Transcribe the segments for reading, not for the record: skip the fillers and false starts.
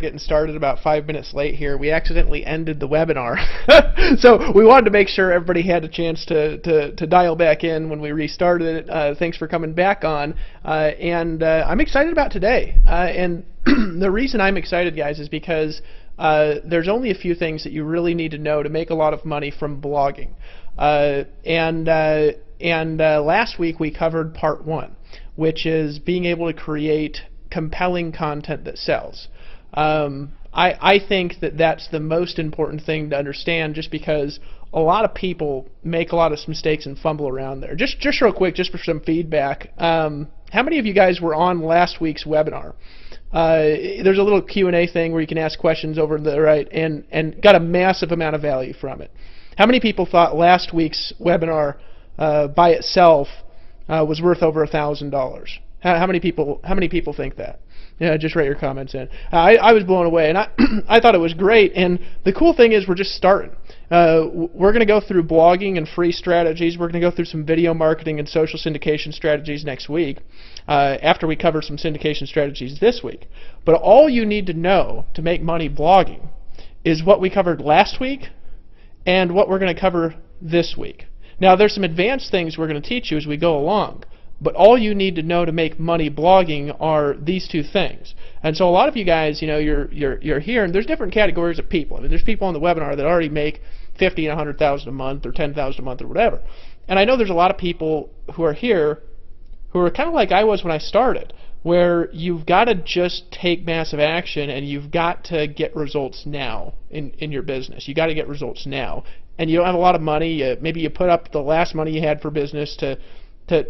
Getting started about 5 minutes late here. We accidentally ended the webinar. So we wanted to make sure everybody had a chance to dial back in when we restarted it. Thanks for coming back on. I'm excited about today. And the reason I'm excited, guys, is because there's only a few things that you really need to know to make a lot of money from blogging. Last week we covered part one, which is being able to create compelling content that sells. I think that that's the most important thing to understand, just because a lot of people make a lot of mistakes and fumble around there. Just real quick, just for some feedback, how many of you guys were on last week's webinar? There's a little Q&A thing where you can ask questions over the right, and got a massive amount of value from it. How many people thought last week's webinar by itself was worth over $1,000? How many people think that? Yeah, just write your comments in. I was blown away, and I thought it was great. And the cool thing is we're just starting. We're going to go through blogging and free strategies. We're going to go through some video marketing and social syndication strategies next week, after we cover some syndication strategies this week. But all you need to know to make money blogging is what we covered last week and what we're going to cover this week. Now, there's some advanced things we're going to teach you as we go along. But all you need to know to make money blogging are these two things. And so a lot of you guys, you know, you're here, and there's different categories of people. I mean, there's people on the webinar that already make $50,000 and $100,000 a month, or $10,000 a month, or whatever. And I know there's a lot of people who are here who are kind of like I was when I started, where you've got to just take massive action, and you've got to get results now in your business. You got to get results now, and you don't have a lot of money. Maybe you put up the last money you had for business to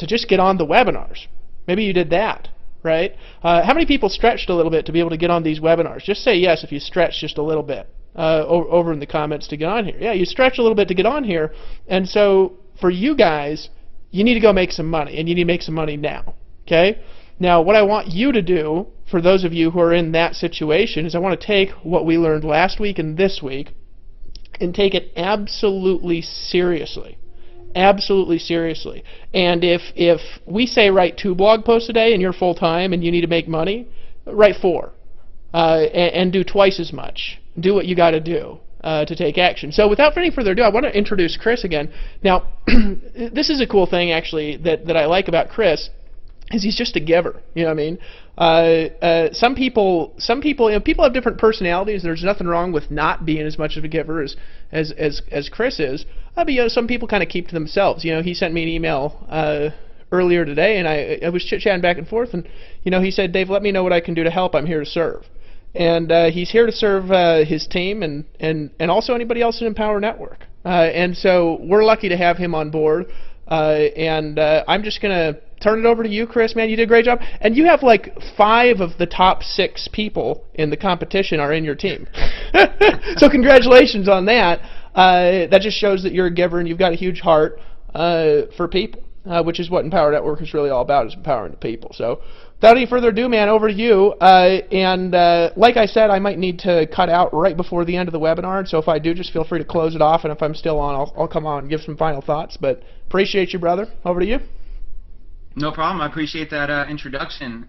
just get on the webinars. Maybe you did that, right? How many people stretched a little bit to be able to get on these webinars? Just say yes if you stretched just a little bit over in the comments to get on here. Yeah, you stretch a little bit to get on here. And so for you guys, you need to go make some money, and you need to make some money now, okay? Now, what I want you to do, for those of you who are in that situation, is I want to take what we learned last week and this week and take it absolutely seriously. Absolutely seriously. And if we say write 2 blog posts a day and you're full time and you need to make money, write 4 and do twice as much. Do what you got to do to take action. So without any further ado, I want to introduce Chris again. Now, this is a cool thing actually that I like about Chris, is he's just a giver. You know what I mean? Some people, you know, people have different personalities. There's nothing wrong with not being as much of a giver as Chris is. But you know, some people kind of keep to themselves. You know, he sent me an email earlier today, and I was chit-chatting back and forth, and you know, he said, "Dave, let me know what I can do to help. I'm here to serve." And he's here to serve his team and also anybody else in Empower Network. And so we're lucky to have him on board. I'm just going to turn it over to you, Chris. Man, you did a great job. And you have like 5 of the top 6 people in the competition are in your team. So congratulations on that. That just shows that you're a giver and you've got a huge heart for people, which is what Empower Network is really all about, is empowering the people. So without any further ado, man, over to you. Like I said, I might need to cut out right before the end of the webinar. So if I do, just feel free to close it off. And if I'm still on, I'll come on and give some final thoughts. But appreciate you, brother. Over to you. No problem. I appreciate that introduction.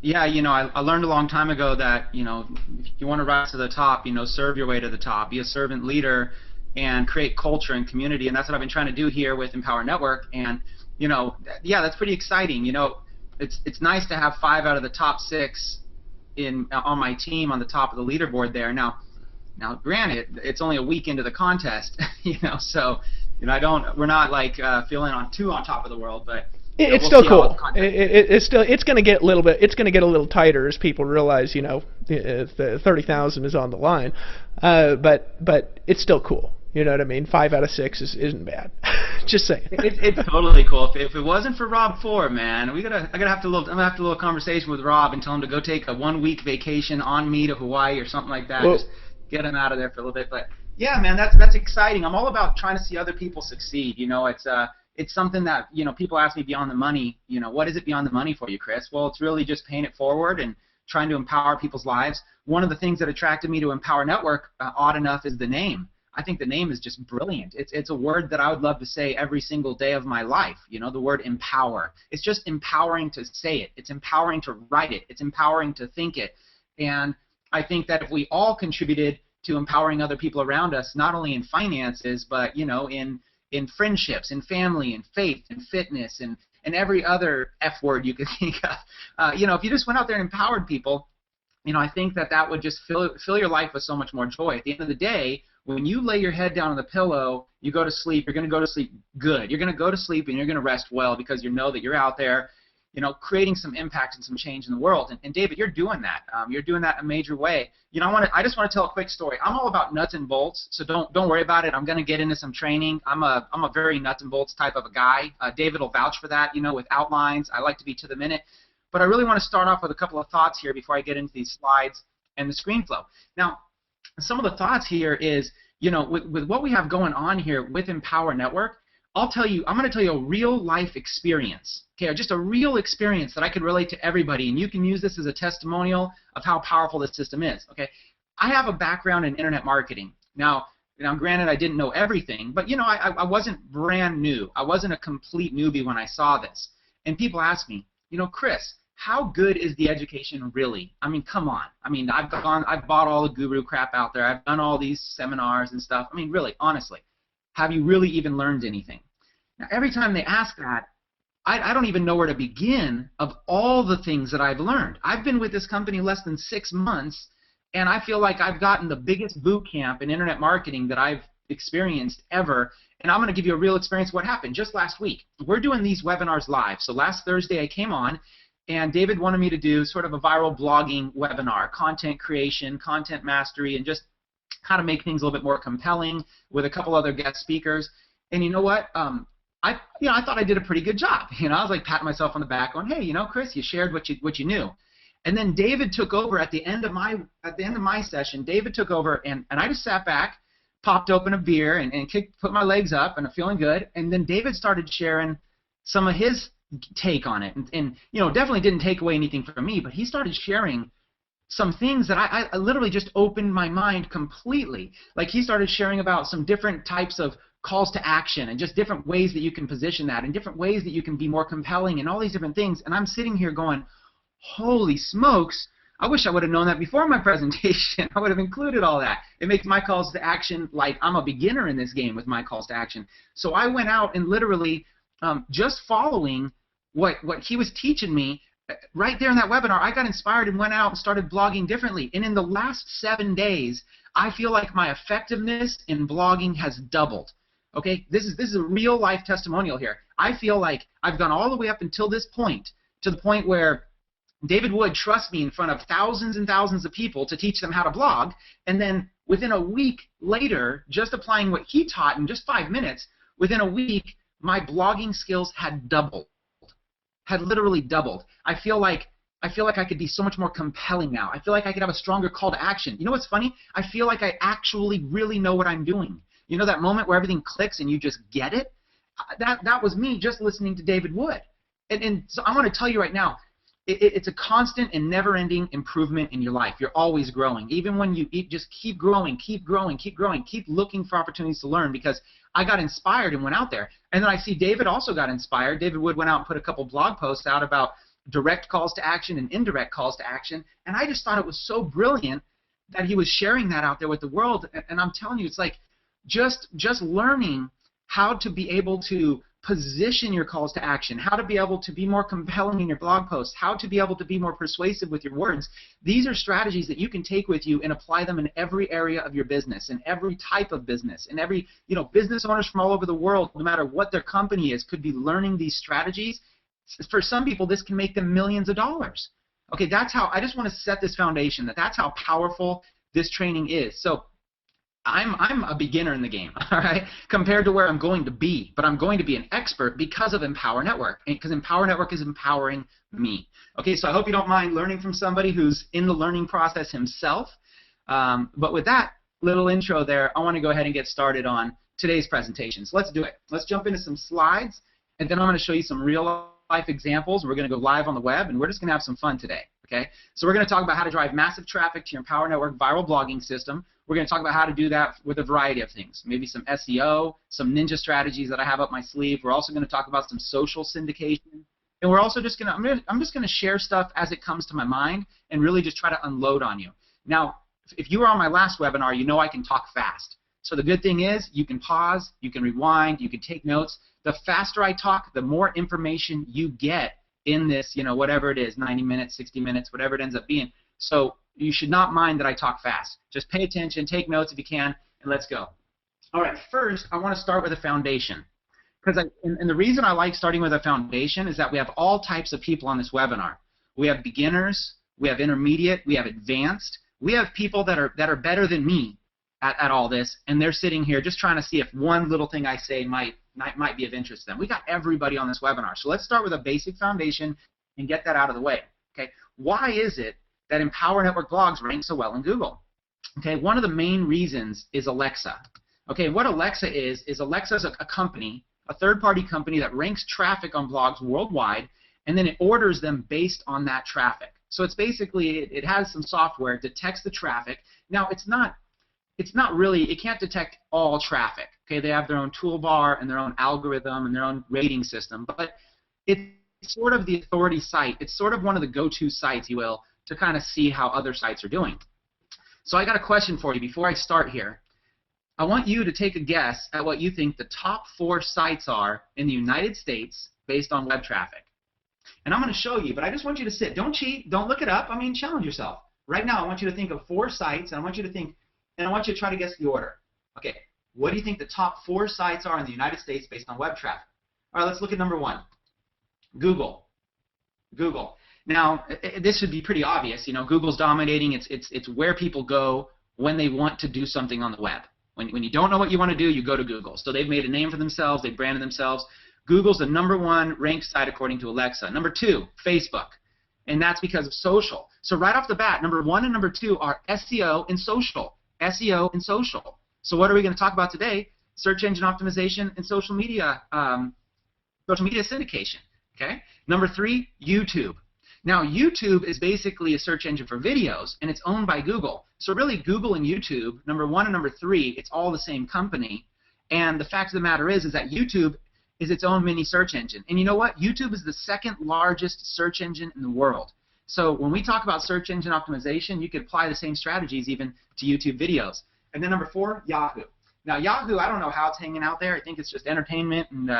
Yeah, you know, I learned a long time ago that, you know, if you want to rise to the top, you know, serve your way to the top. Be a servant leader and create culture and community. And that's what I've been trying to do here with Empower Network. And, you know, yeah, that's pretty exciting. You know, it's nice to have 5 out of the top 6 on my team on the top of the leaderboard there. Now, granted, it's only a week into the contest, you know, so, you know, we're not like feeling too on top of the world, but it's still cool. It's going to get a little bit. It's going to get a little tighter as people realize, you know, the 30,000 is on the line. But it's still cool. You know what I mean? 5 out of 6 isn't bad. Just saying. It's totally cool. If it wasn't for Rob Ford, man, I'm gonna have a little conversation with Rob and tell him to go take a 1-week vacation on me to Hawaii or something like that. Well, just get him out of there for a little bit. But yeah, man, that's exciting. I'm all about trying to see other people succeed. You know, it's something that, you know, people ask me beyond the money. You know, what is it beyond the money for you, Chris? Well, it's really just paying it forward and trying to empower people's lives. One of the things that attracted me to Empower Network, odd enough, is the name. I think the name is just brilliant. It's a word that I would love to say every single day of my life. You know, the word empower. It's just empowering to say it. It's empowering to write it. It's empowering to think it. And I think that if we all contributed to empowering other people around us, not only in finances, but in friendships, in family, in faith, in fitness, and every other F word you could think of. If you just went out there and empowered people, I think that would just fill your life with so much more joy. At the end of the day, when you lay your head down on the pillow, you go to sleep, you're going to go to sleep good. You're going to go to sleep and you're going to rest well because you know that you're out there, creating some impact and some change in the world. And David, you're doing that. You're doing that in a major way. I just want to tell a quick story. I'm all about nuts and bolts, so don't worry about it. I'm going to get into some training. I'm a very nuts and bolts type of a guy. David will vouch for that, with outlines. I like to be to the minute. But I really want to start off with a couple of thoughts here before I get into these slides and the screen flow. Now, some of the thoughts here is, with what we have going on here with Empower Network, I'm going to tell you a real life experience, okay, just a real experience that I could relate to everybody, and you can use this as a testimonial of how powerful this system is, okay. I have a background in internet marketing. Now, granted, I didn't know everything, but, I wasn't brand new. I wasn't a complete newbie when I saw this. And people ask me, Chris, how good is the education really? I mean, come on. I mean, I've bought all the guru crap out there. I've done all these seminars and stuff. I mean, really, honestly, have you really even learned anything? Now, every time they ask that, I don't even know where to begin of all the things that I've learned. I've been with this company less than 6 months, and I feel like I've gotten the biggest boot camp in internet marketing that I've experienced ever. And I'm going to give you a real experience of what happened just last week. We're doing these webinars live. So last Thursday I came on, and David wanted me to do sort of a viral blogging webinar, content creation, content mastery, and just how to make things a little bit more compelling with a couple other guest speakers. And you know what? I thought I did a pretty good job. I was like patting myself on the back, going, "Hey, Chris, you shared what you knew." And then David took over at the end of my session. David took over, and I just sat back, popped open a beer, and put my legs up, and I'm feeling good. And then David started sharing some of his take on it, and definitely didn't take away anything from me, but he started sharing some things that I literally just opened my mind completely. Like, he started sharing about some different types of calls to action and just different ways that you can position that and different ways that you can be more compelling and all these different things. And I'm sitting here going, holy smokes, I wish I would have known that before my presentation. I would have included all that. It makes my calls to action like I'm a beginner in this game with my calls to action. So I went out and literally just following what he was teaching me right there in that webinar, I got inspired and went out and started blogging differently. And in the last 7 days, I feel like my effectiveness in blogging has doubled. Okay, this is a real life testimonial here. I feel like I've gone all the way up until this point, to the point where David Wood trusts me in front of thousands and thousands of people to teach them how to blog, and then within a week later, just applying what he taught in just 5 minutes, within a week, my blogging skills had doubled. Had literally doubled. I feel like I could be so much more compelling now. I feel like I could have a stronger call to action. You know what's funny? I feel like I actually really know what I'm doing. You know that moment where everything clicks and you just get it? That was me just listening to David Wood. And so I want to tell you right now, it's a constant and never-ending improvement in your life. You're always growing. Even when you just keep growing, keep growing, keep growing, keep looking for opportunities to learn, because I got inspired and went out there. And then I see David also got inspired. David Wood went out and put a couple blog posts out about direct calls to action and indirect calls to action. And I just thought it was so brilliant that he was sharing that out there with the world. And I'm telling you, it's like just learning how to be able to position your calls to action, how to be able to be more compelling in your blog posts, how to be able to be more persuasive with your words. These are strategies that you can take with you and apply them in every area of your business, in every type of business, in every, business owners from all over the world, no matter what their company is, could be learning these strategies. For some people, this can make them millions of dollars. Okay, that's how, I just want to set this foundation, that's how powerful this training is. So I'm a beginner in the game, all right, compared to where I'm going to be. But I'm going to be an expert because of Empower Network, because Empower Network is empowering me. Okay, so I hope you don't mind learning from somebody who's in the learning process himself. But with that little intro there, I want to go ahead and get started on today's presentation. So let's do it. Let's jump into some slides, and then I'm going to show you some real-life examples. We're going to go live on the web, and we're just going to have some fun today. Okay, so we're going to talk about how to drive massive traffic to your Empower Network viral blogging system. We're going to talk about how to do that with a variety of things, maybe some SEO, some ninja strategies that I have up my sleeve. We're also going to talk about some social syndication, and we're also just going to I'm just going to share stuff as it comes to my mind and really just try to unload on you. Now, if you were on my last webinar, you know I can talk fast. So the good thing is you can pause, you can rewind, you can take notes. The faster I talk, the more information you get in this, whatever it is, 90 minutes, 60 minutes, whatever it ends up being. So you should not mind that I talk fast. Just pay attention, take notes if you can, and let's go. All right, first I want to start with a foundation. And the reason I like starting with a foundation is that we have all types of people on this webinar. We have beginners, we have intermediate, we have advanced. We have people that are better than me at all this, and they're sitting here just trying to see if one little thing I say might be of interest to them. We got everybody on this webinar. So let's start with a basic foundation and get that out of the way. Okay, why is it that Empower Network blogs rank so well in Google? Okay, one of the main reasons is Alexa. Okay, what Alexa is Alexa's a company, a third-party company that ranks traffic on blogs worldwide, and then it orders them based on that traffic. So it's basically, it has some software, it detects the traffic. Now, it's not really, it can't detect all traffic. Okay, they have their own toolbar and their own algorithm and their own rating system, but it's sort of the authority site. It's sort of one of the go-to sites, you will, to kind of see how other sites are doing. So I got a question for you before I start here. I want you to take a guess at what you think the top 4 sites are in the United States based on web traffic. And I'm going to show you, but I just want you to sit. Don't cheat. Don't look it up. I mean, challenge yourself. Right now, I want you to think of 4 sites, and I want you to think, and I want you to try to guess the order. Okay, what do you think the top 4 sites are in the United States based on web traffic? All right, let's look at number 1. Google. Google. Now, this should be pretty obvious. Google's dominating. It's where people go when they want to do something on the web. When you don't know what you want to do, you go to Google. So they've made a name for themselves. They've branded themselves. Google's the number 1 ranked site according to Alexa. Number 2, Facebook. And that's because of social. So right off the bat, number 1 and number 2 are SEO and social. SEO and social. So what are we going to talk about today? Search engine optimization and social media syndication. Okay. Number 3, YouTube. Now, YouTube is basically a search engine for videos, and it's owned by Google. So really, Google and YouTube, number 1 and number 3, it's all the same company. And the fact of the matter is that YouTube is its own mini search engine. And you know what? YouTube is the 2nd largest search engine in the world. So when we talk about search engine optimization, you could apply the same strategies even to YouTube videos. And then number 4, Yahoo. Now, Yahoo, I don't know how it's hanging out there. I think it's just entertainment and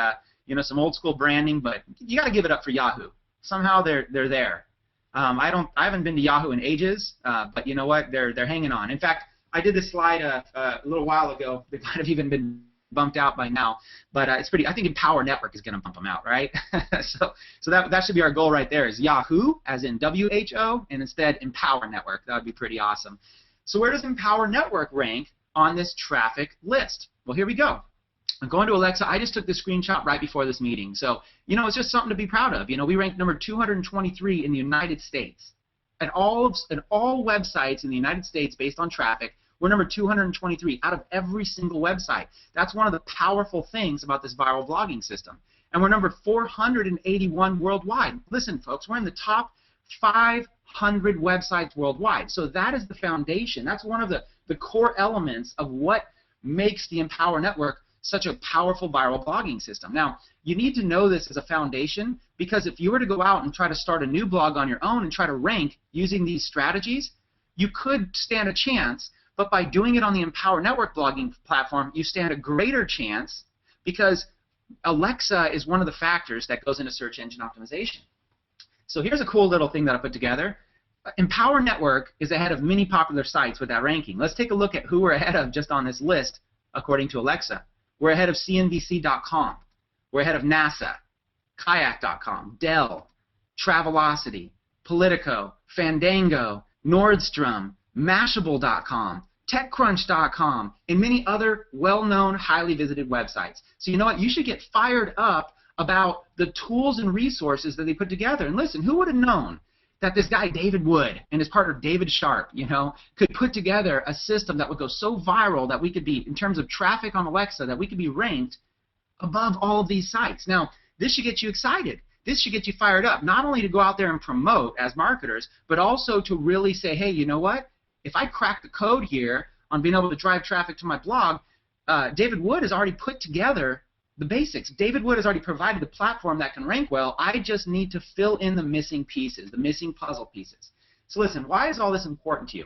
some old school branding, but you got to give it up for Yahoo. Somehow they're there. I haven't been to Yahoo in ages, but you know what? They're hanging on. In fact, I did this slide a little while ago. They might have even been bumped out by now, but it's pretty. I think Empower Network is going to bump them out, right? so that should be our goal right there. Is Yahoo, as in WHO, and instead Empower Network. That would be pretty awesome. So where does Empower Network rank on this traffic list? Well, here we go. I'm going to Alexa. I just took this screenshot right before this meeting. So, it's just something to be proud of. We ranked number 223 in the United States. At all websites in the United States based on traffic, we're number 223 out of every single website. That's one of the powerful things about this viral blogging system. And we're number 481 worldwide. Listen, folks, we're in the top 500 websites worldwide. So that is the foundation. That's one of the core elements of what makes the Empower Network such a powerful viral blogging system. Now, you need to know this as a foundation, because if you were to go out and try to start a new blog on your own and try to rank using these strategies, you could stand a chance, but by doing it on the Empower Network blogging platform, you stand a greater chance, because Alexa is one of the factors that goes into search engine optimization. So here's a cool little thing that I put together. Empower Network is ahead of many popular sites with that ranking. Let's take a look at who we're ahead of just on this list according to Alexa. We're ahead of CNBC.com. We're ahead of NASA, Kayak.com, Dell, Travelocity, Politico, Fandango, Nordstrom, Mashable.com, TechCrunch.com, and many other well-known, highly visited websites. So you know what? You should get fired up about the tools and resources that they put together. And listen, who would have known that this guy David Wood and his partner David Sharp, could put together a system that would go so viral that we could be, in terms of traffic on Alexa, that we could be ranked above all of these sites. Now, this should get you excited. This should get you fired up, not only to go out there and promote as marketers, but also to really say, hey, you know what? If I crack the code here on being able to drive traffic to my blog, David Wood has already put together the basics. David Wood has already provided the platform that can rank well. I just need to fill in the missing pieces, the missing puzzle pieces. So listen, why is all this important to you?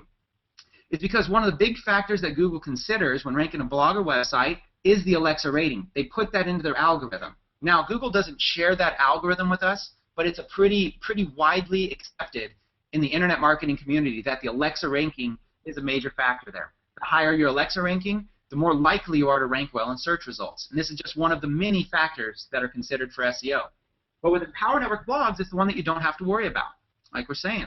is because one of the big factors that Google considers when ranking a blog or website is the Alexa rating. They put that into their algorithm. Now, Google doesn't share that algorithm with us, but it's a pretty widely accepted in the internet marketing community that the Alexa ranking is a major factor there. The higher your Alexa ranking, the more likely you are to rank well in search results. And this is just one of the many factors that are considered for SEO. But with Empower Network blogs, it's the one that you don't have to worry about, like we're saying.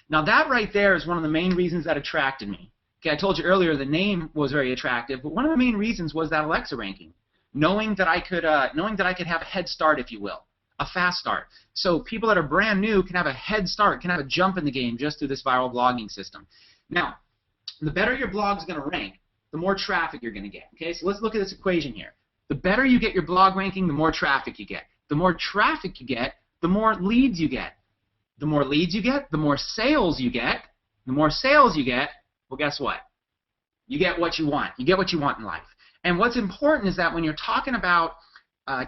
Now that right there is one of the main reasons that attracted me. Okay, I told you earlier the name was very attractive, but one of the main reasons was that Alexa ranking. Knowing that I could have a head start, if you will, a fast start. So people that are brand new can have a head start, can have a jump in the game just through this viral blogging system. Now, the better your blog is going to rank, the more traffic you're going to get. Okay, so let's look at this equation here. The better you get your blog ranking, the more traffic you get. The more traffic you get, the more leads you get. The more leads you get, the more sales you get. The more sales you get, well, guess what? You get what you want. You get what you want in life. And what's important is that when you're talking about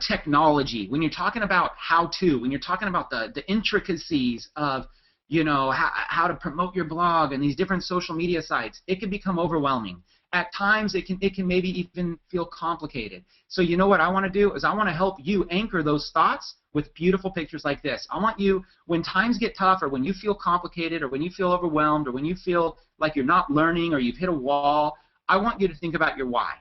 technology, when you're talking about how-to, when you're talking about the intricacies of, you know, how to promote your blog and these different social media sites, it can become overwhelming. At times, it can maybe even feel complicated. So you know what I want to do is I want to help you anchor those thoughts with beautiful pictures like this. I want you, when times get tough or when you feel complicated or when you feel overwhelmed or when you feel like you're not learning or you've hit a wall, I want you to think about your why.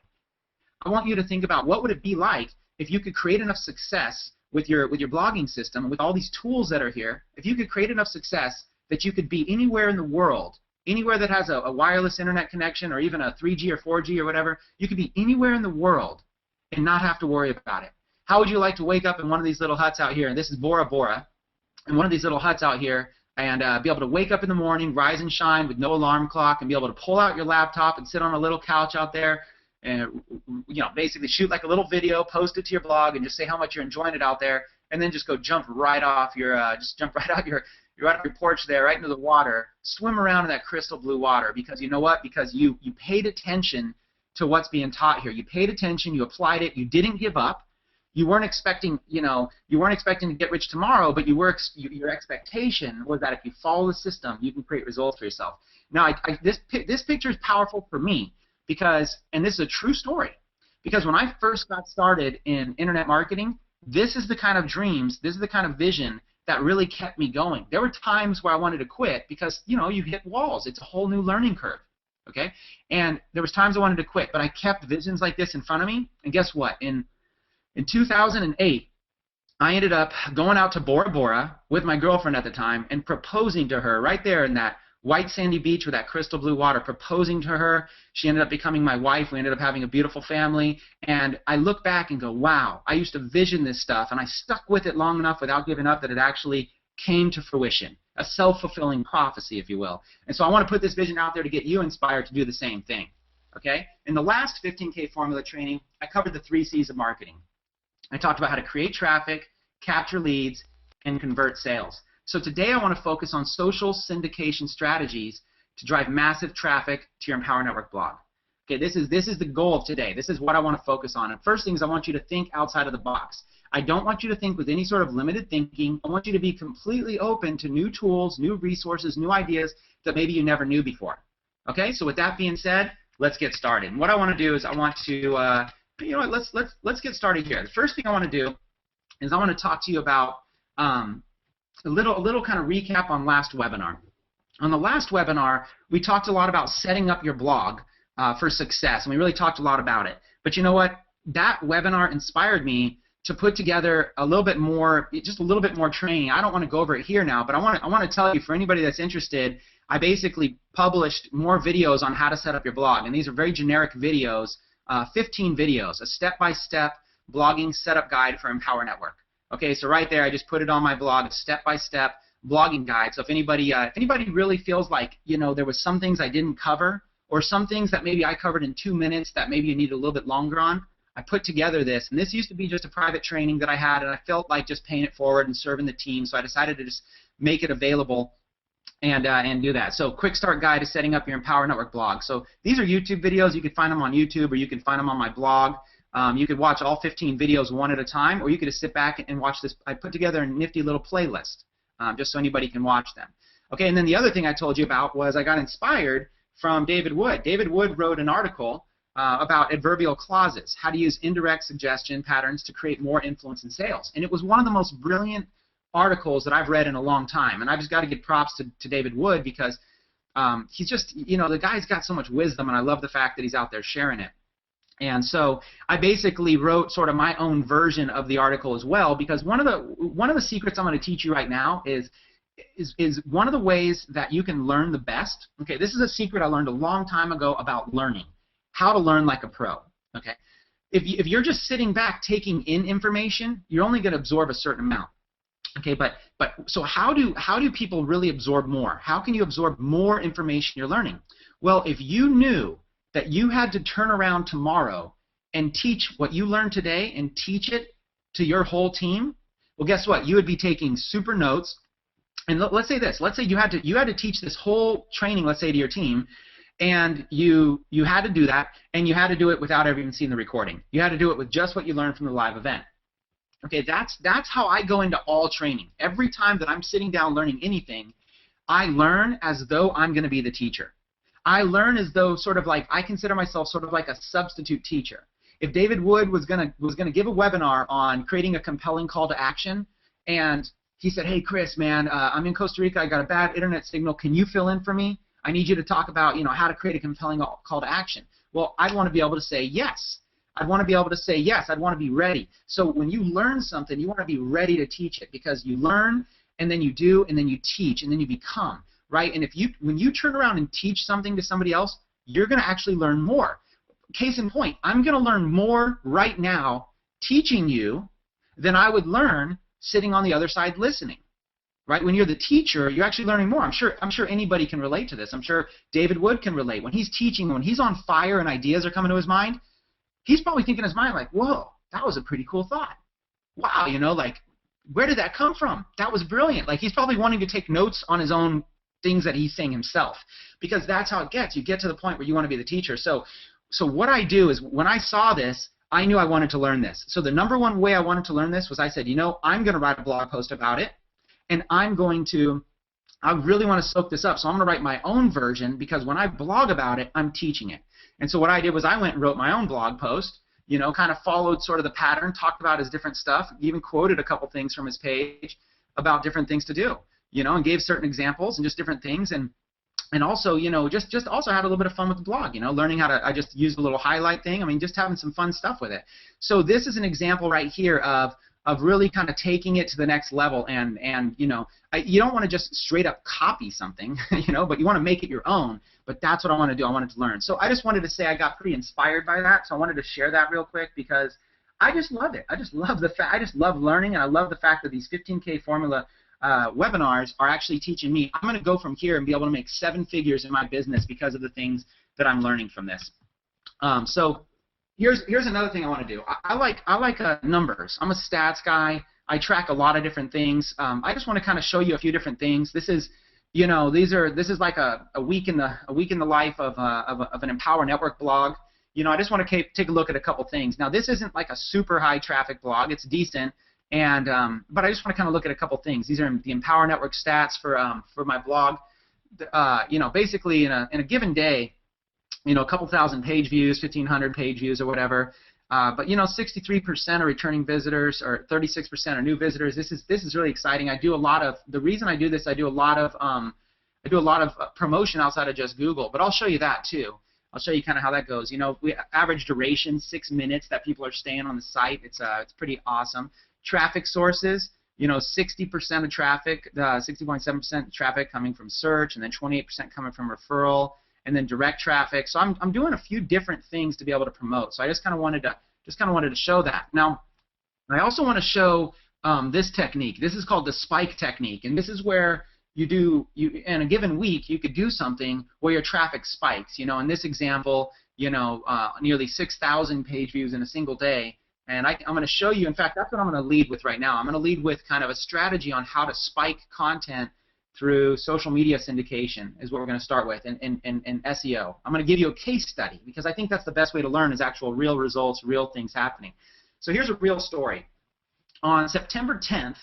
I want you to think about what would it be like if you could create enough success with your blogging system and with all these tools that are here, if you could create enough success that you could be anywhere in the world, anywhere that has a wireless internet connection or even a 3G or 4G or whatever, you could be anywhere in the world and not have to worry about it. How would you like to wake up in one of these little huts out here, and this is Bora Bora, in one of these little huts out here, and be able to wake up in the morning, rise and shine with no alarm clock, and be able to pull out your laptop and sit on a little couch out there and, you know, basically shoot like a little video, post it to your blog, and just say how much you're enjoying it out there, and then just go jump right off your right off your porch there, right into the water, swim around in that crystal blue water, because you know what? Because you paid attention to what's being taught here. You paid attention, you applied it, you didn't give up. You weren't expecting, you weren't expecting to get rich tomorrow, but your expectation was that if you follow the system, you can create results for yourself. Now, this picture is powerful for me because, and this is a true story, because when I first got started in internet marketing, this is the kind of dreams, this is the kind of vision that really kept me going. There were times where I wanted to quit because, you hit walls. It's a whole new learning curve, okay? And there was times I wanted to quit, but I kept visions like this in front of me, and guess what? In 2008, I ended up going out to Bora Bora with my girlfriend at the time and proposing to her right there in that white sandy beach with that crystal blue water, proposing to her. She ended up becoming my wife. We ended up having a beautiful family. And I look back and go, wow, I used to vision this stuff, and I stuck with it long enough without giving up that it actually came to fruition, a self-fulfilling prophecy, if you will. And so I want to put this vision out there to get you inspired to do the same thing. Okay? In the last 15K formula training, I covered the 3 C's of marketing. I talked about how to create traffic, capture leads, and convert sales. So today I want to focus on social syndication strategies to drive massive traffic to your Empower Network blog. Okay, this is the goal of today. This is what I want to focus on. And first thing is I want you to think outside of the box. I don't want you to think with any sort of limited thinking. I want you to be completely open to new tools, new resources, new ideas that maybe you never knew before. Okay, so with that being said, let's get started. And what I want to do is I want to let's get started here. The first thing I want to do is I want to talk to you about a little kind of recap on last webinar. On the last webinar, we talked a lot about setting up your blog for success, and we really talked a lot about it. But you know what? That webinar inspired me to put together a little bit more, just a little bit more training. I don't want to go over it here now, but I want to tell you, for anybody that's interested, I basically published more videos on how to set up your blog, and these are very generic videos. 15 videos, a step-by-step blogging setup guide for Empower Network. Okay, so right there, I just put it on my blog, a step-by-step blogging guide. So if anybody really feels like there was some things I didn't cover, or some things that maybe I covered in 2 minutes that maybe you need a little bit longer on, I put together this. And this used to be just a private training that I had, and I felt like just paying it forward and serving the team. So I decided to just make it available and do that. So quick start guide to setting up your Empower Network blog. So these are YouTube videos. You can find them on YouTube, or you can find them on my blog. You could watch all 15 videos one at a time, or you could just sit back and watch this. I put together a nifty little playlist just so anybody can watch them. Okay, and then the other thing I told you about was I got inspired from David Wood. David Wood wrote an article about adverbial clauses, how to use indirect suggestion patterns to create more influence in sales. And it was one of the most brilliant articles that I've read in a long time. And I've just got to give props to David Wood because he's just, the guy's got so much wisdom, and I love the fact that he's out there sharing it. And so I basically wrote sort of my own version of the article as well, because one of the secrets I'm going to teach you right now is one of the ways that you can learn the best. Okay, this is a secret I learned a long time ago about learning, how to learn like a pro. Okay, if you're just sitting back taking in information, you're only going to absorb a certain amount. Okay, but so how do people really absorb more? How can you absorb more information you're learning? Well, if you knew that you had to turn around tomorrow and teach what you learned today and teach it to your whole team, well, guess what? You would be taking super notes. And let's say this. Let's say you had to teach this whole training, let's say, to your team, and you had to do that, and you had to do it without ever even seeing the recording. You had to do it with just what you learned from the live event. Okay, that's how I go into all training. Every time that I'm sitting down learning anything, I learn as though I'm going to be the teacher. I learn as though sort of like I consider myself sort of like a substitute teacher. If David Wood was gonna give a webinar on creating a compelling call to action, and he said, "Hey Chris, man, I'm in Costa Rica. I got a bad internet signal. Can you fill in for me? I need you to talk about how to create a compelling call to action." Well, I'd want to be able to say yes. I'd want to be able to say yes. I'd want to be ready. So when you learn something, you want to be ready to teach it, because you learn, and then you do, and then you teach, and then you become, right? And when you turn around and teach something to somebody else, you're going to actually learn more. Case in point, I'm going to learn more right now teaching you than I would learn sitting on the other side listening. Right? When you're the teacher, you're actually learning more. I'm sure anybody can relate to this. I'm sure David Wood can relate. When he's teaching, when he's on fire and ideas are coming to his mind, he's probably thinking in his mind like, "Whoa, that was a pretty cool thought. Wow, like, where did that come from? That was brilliant." Like, he's probably wanting to take notes on his own things that he's saying himself, because that's how it gets. You get to the point where you want to be the teacher. So what I do is, when I saw this, I knew I wanted to learn this. So the number one way I wanted to learn this was, I said, I'm going to write a blog post about it, and I really want to soak this up, so I'm going to write my own version, because when I blog about it, I'm teaching it. And so what I did was I went and wrote my own blog post, kind of followed sort of the pattern, talked about his different stuff, even quoted a couple things from his page about different things to do, and gave certain examples and just different things, and also, just also had a little bit of fun with the blog, learning how to, I just used a little highlight thing, just having some fun stuff with it. So this is an example right here of really kind of taking it to the next level, and you don't want to just straight up copy something, but you want to make it your own. But that's what I want to do. I wanted to learn. So I just wanted to say I got pretty inspired by that. So I wanted to share that real quick, because I just love it. I just love I just love learning, and I love the fact that these 15K formula webinars are actually teaching me. I'm going to go from here and be able to make 7 figures in my business because of the things that I'm learning from this. So here's another thing I want to do. I like numbers. I'm a stats guy. I track a lot of different things. I just want to kind of show you a few different things. This is, this is like a week in the life of an Empower Network blog. I just want to take a look at a couple things. Now, this isn't like a super high traffic blog. It's decent, and but I just want to kind of look at a couple things. These are the Empower Network stats for my blog. Basically in a given day, a couple thousand page views, 1,500 page views or whatever. But 63% are returning visitors, or 36% are new visitors. This is really exciting. I do a lot of, the reason I do this, I do a lot of promotion outside of just Google. But I'll show you that too. I'll show you kind of how that goes. We average duration 6 minutes that people are staying on the site. It's pretty awesome. Traffic sources. 60% of traffic, 60.7% traffic coming from search, and then 28% coming from referral, and then direct traffic. So I'm doing a few different things to be able to promote. So I just kind of wanted to show that. Now, I also want to show this technique. This is called the spike technique, and this is where you in a given week you could do something where your traffic spikes. In this example, nearly 6,000 page views in a single day. And I'm going to show you, in fact, that's what I'm going to lead with right now. I'm going to lead with kind of a strategy on how to spike content through social media syndication is what we're going to start with, and SEO. I'm going to give you a case study, because I think that's the best way to learn, is actual real results, real things happening. So here's a real story. On September 10th,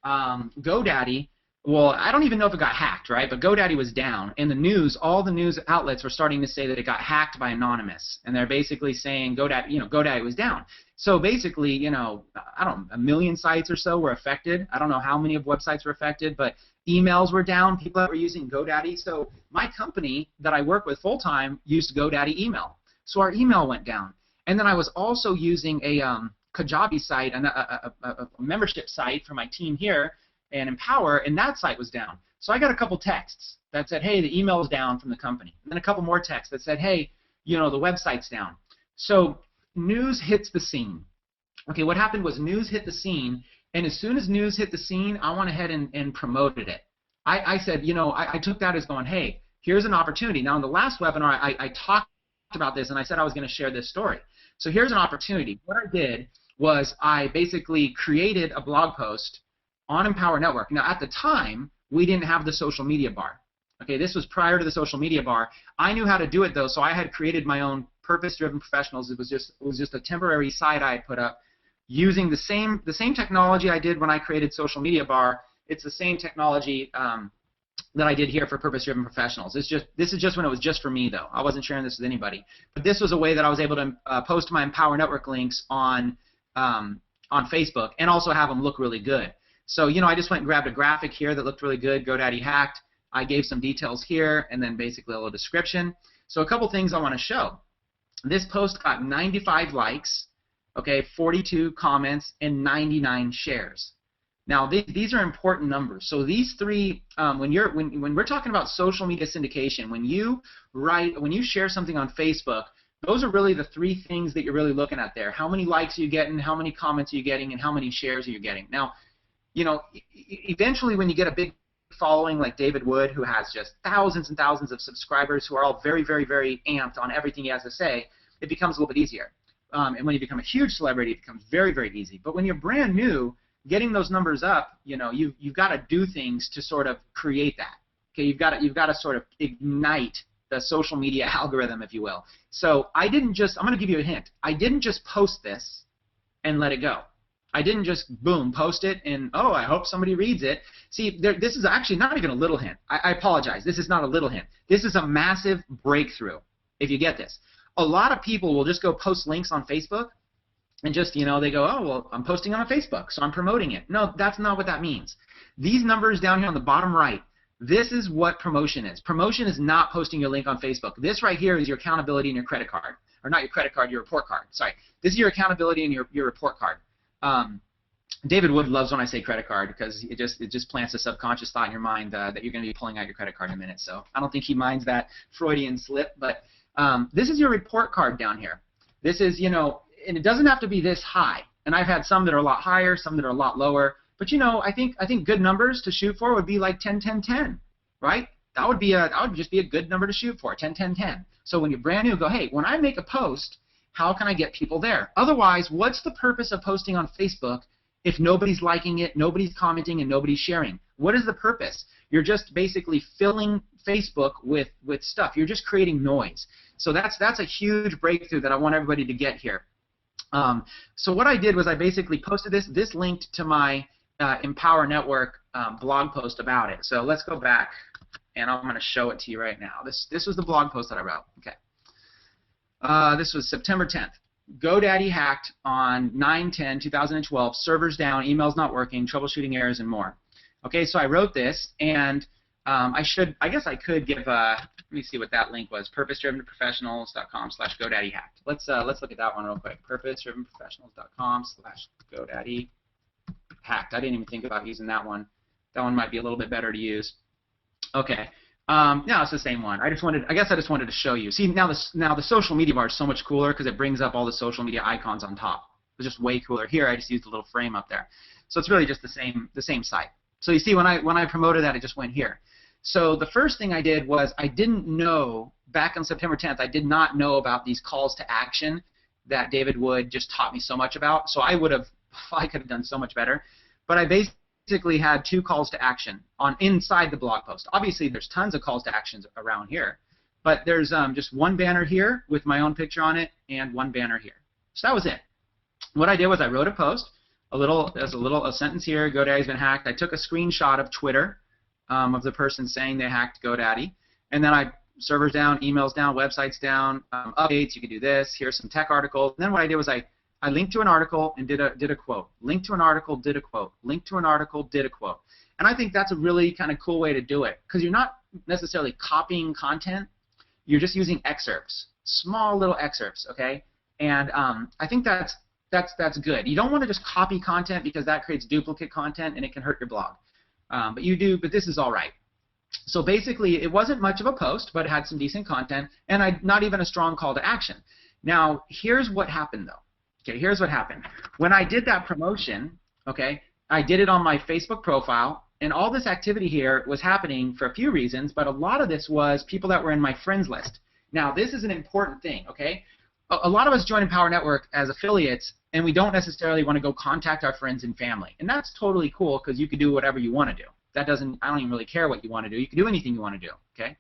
GoDaddy Well, I don't even know if it got hacked, right? But GoDaddy was down. In the news, all the news outlets were starting to say that it got hacked by Anonymous, and they're basically saying GoDaddy was down. So basically, I don't know, 1 million sites or so were affected. I don't know how many of websites were affected, but emails were down. People that were using GoDaddy. So my company that I work with full time used GoDaddy email. So our email went down. And then I was also using a Kajabi site, a membership site for my team here, and Empower, and that site was down. So I got a couple texts that said, hey, the email is down from the company. And then a couple more texts that said, hey, the website's down. So news hits the scene. Okay, what happened was news hit the scene, and as soon as news hit the scene, I went ahead and promoted it. I said, I took that as going, hey, here's an opportunity. Now, in the last webinar, I talked about this, and I said I was going to share this story. So here's an opportunity. What I did was I basically created a blog post on Empower Network. Now, at the time, we didn't have the social media bar. Okay, this was prior to the social media bar. I knew how to do it though, so I had created my own Purpose-Driven Professionals. It was just a temporary site I had put up using the same technology I did when I created social media bar. It's the same technology that I did here for Purpose-Driven Professionals. This is just when it was just for me though. I wasn't sharing this with anybody. But this was a way that I was able to post my Empower Network links on Facebook and also have them look really good. So, I just went and grabbed a graphic here that looked really good, GoDaddy hacked. I gave some details here and then basically a little description. So a couple things I want to show. This post got 95 likes, okay, 42 comments, and 99 shares. Now, these are important numbers. So these three, when we're talking about social media syndication, when you share something on Facebook, those are really the three things that you're really looking at there. How many likes are you getting, how many comments are you getting, and how many shares are you getting? Now, eventually when you get a big following like David Wood, who has just thousands and thousands of subscribers who are all very, very, very amped on everything he has to say, it becomes a little bit easier. And when you become a huge celebrity, it becomes very, very easy. But when you're brand new, getting those numbers up, you've got to do things to sort of create that. Okay, you've got to sort of ignite the social media algorithm, if you will. So I'm going to give you a hint. I didn't just post this and let it go. I didn't just, boom, post it and, oh, I hope somebody reads it. See, this is actually not even a little hint. I apologize. This is not a little hint. This is a massive breakthrough, if you get this. A lot of people will just go post links on Facebook and just, they go, oh, well, I'm posting on Facebook, so I'm promoting it. No, that's not what that means. These numbers down here on the bottom right, this is what promotion is. Promotion is not posting your link on Facebook. This right here is your accountability and your credit card. Or not your credit card, your report card. Sorry. This is your accountability and your report card. David Wood loves when I say credit card because it just plants a subconscious thought in your mind that you're going to be pulling out your credit card in a minute. So I don't think he minds that Freudian slip. But this is your report card down here. This is, and it doesn't have to be this high. And I've had some that are a lot higher, some that are a lot lower. But I think good numbers to shoot for would be like 10, 10, 10, right? That would just be a good number to shoot for, 10, 10, 10. So when you're brand new, go, hey, when I make a post, how can I get people there? Otherwise, what's the purpose of posting on Facebook if nobody's liking it, nobody's commenting, and nobody's sharing? What is the purpose? You're just basically filling Facebook with stuff. You're just creating noise. So that's a huge breakthrough that I want everybody to get here. So what I did was I basically posted this linked to my Empower Network blog post about it. So let's go back, and I'm going to show it to you right now. This was the blog post that I wrote. Okay. This was September 10th. GoDaddy hacked on 9/10/2012. Servers down, emails not working, troubleshooting errors, and more. Okay, so I wrote this, and I guess I could give. Let me see what that link was. Purposedrivenprofessionals.com/GoDaddyHacked. Let's look at that one real quick. Purposedrivenprofessionals.com/GoDaddyHacked. I didn't even think about using that one. That one might be a little bit better to use. Okay. No, it's the same one. I guess I just wanted to show you. See, now the social media bar is so much cooler because it brings up all the social media icons on top. It's just way cooler. Here, I just used a little frame up there. So it's really just the same site. So you see, when I promoted that, it just went here. So the first thing I did was I didn't know, back on September 10th, I did not know about these calls to action that David Wood just taught me so much about. So I could have done so much better. But I basically had 2 calls to action inside the blog post. Obviously, there's tons of calls to actions around here, but there's just one banner here with my own picture on it and one banner here. So that was it. What I did was I wrote a post, there's a sentence here, GoDaddy's been hacked. I took a screenshot of Twitter of the person saying they hacked GoDaddy, and then servers down, emails down, websites down, updates. You could do this. Here's some tech articles. And then what I did was I linked to an article and did a quote. Linked to an article, did a quote. Linked to an article, did a quote. And I think that's a really kind of cool way to do it, because you're not necessarily copying content. You're just using excerpts, small little excerpts, okay? And I think that's good. You don't want to just copy content, because that creates duplicate content and it can hurt your blog. But this is all right. So basically, it wasn't much of a post, but it had some decent content, and not even a strong call to action. Now, here's what happened, though. Okay, here's what happened. When I did that promotion, okay, I did it on my Facebook profile, and all this activity here was happening for a few reasons, but a lot of this was people that were in my friends list. Now, this is an important thing, okay? A lot of us join Empower Network as affiliates, and we don't necessarily want to go contact our friends and family, and that's totally cool, because you can do whatever you want to do. I don't even really care what you want to do. You can do anything you want to do, okay?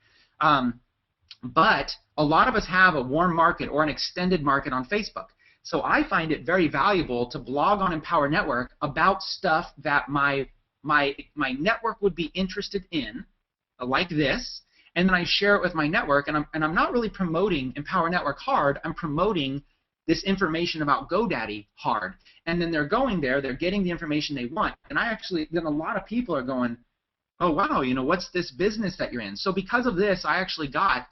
But a lot of us have a warm market or an extended market on Facebook. So I find it very valuable to blog on Empower Network about stuff that my network would be interested in, like this, and then I share it with my network, and I'm not really promoting Empower Network hard. I'm promoting this information about GoDaddy hard. And then they're going there, they're getting the information they want, and then a lot of people are going, oh wow, what's this business that you're in? So because of this, I actually got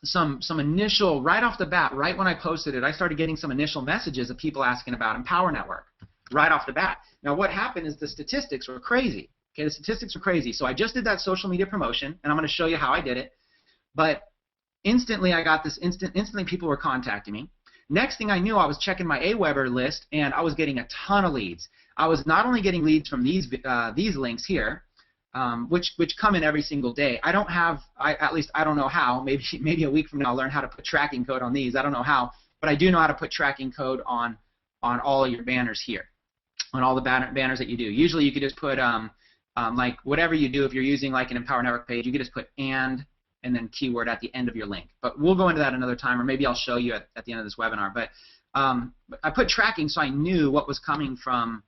some initial, right off the bat, right when I posted it, I started getting some initial messages of people asking about Empower Network right off the bat. Now what happened is the statistics were crazy. Okay, the statistics were crazy. So I just did that social media promotion, and I'm going to show you how I did it. But instantly I got this, instantly people were contacting me. Next thing I knew, I was checking my Aweber list, and I was getting a ton of leads. I was not only getting leads from these links here, which come in every single day. At least I don't know how. Maybe a week from now I'll learn how to put tracking code on these. I don't know how, but I do know how to put tracking code on all of your banners here, on all the banners that you do. Usually you could just put like whatever you do. If you're using like an Empower Network page, you could just put and then keyword at the end of your link. But we'll go into that another time, or maybe I'll show you at the end of this webinar. But I put tracking so I knew what was coming from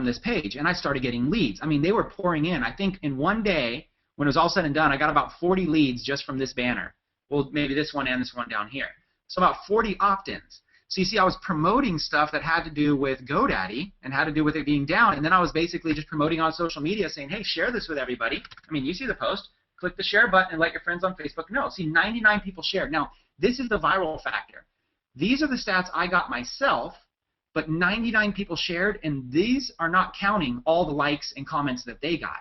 this page, and I started getting leads. I mean, they were pouring in. I think in one day, when it was all said and done, I got about 40 leads just from this banner. Well, maybe this one and this one down here. So about 40 opt-ins. So you see, I was promoting stuff that had to do with GoDaddy and had to do with it being down, and then I was basically just promoting on social media saying, hey, share this with everybody. I mean, you see the post. Click the share button and let your friends on Facebook know. See, 99 people shared. Now, this is the viral factor. These are the stats I got myself, but 99 people shared, and these are not counting all the likes and comments that they got.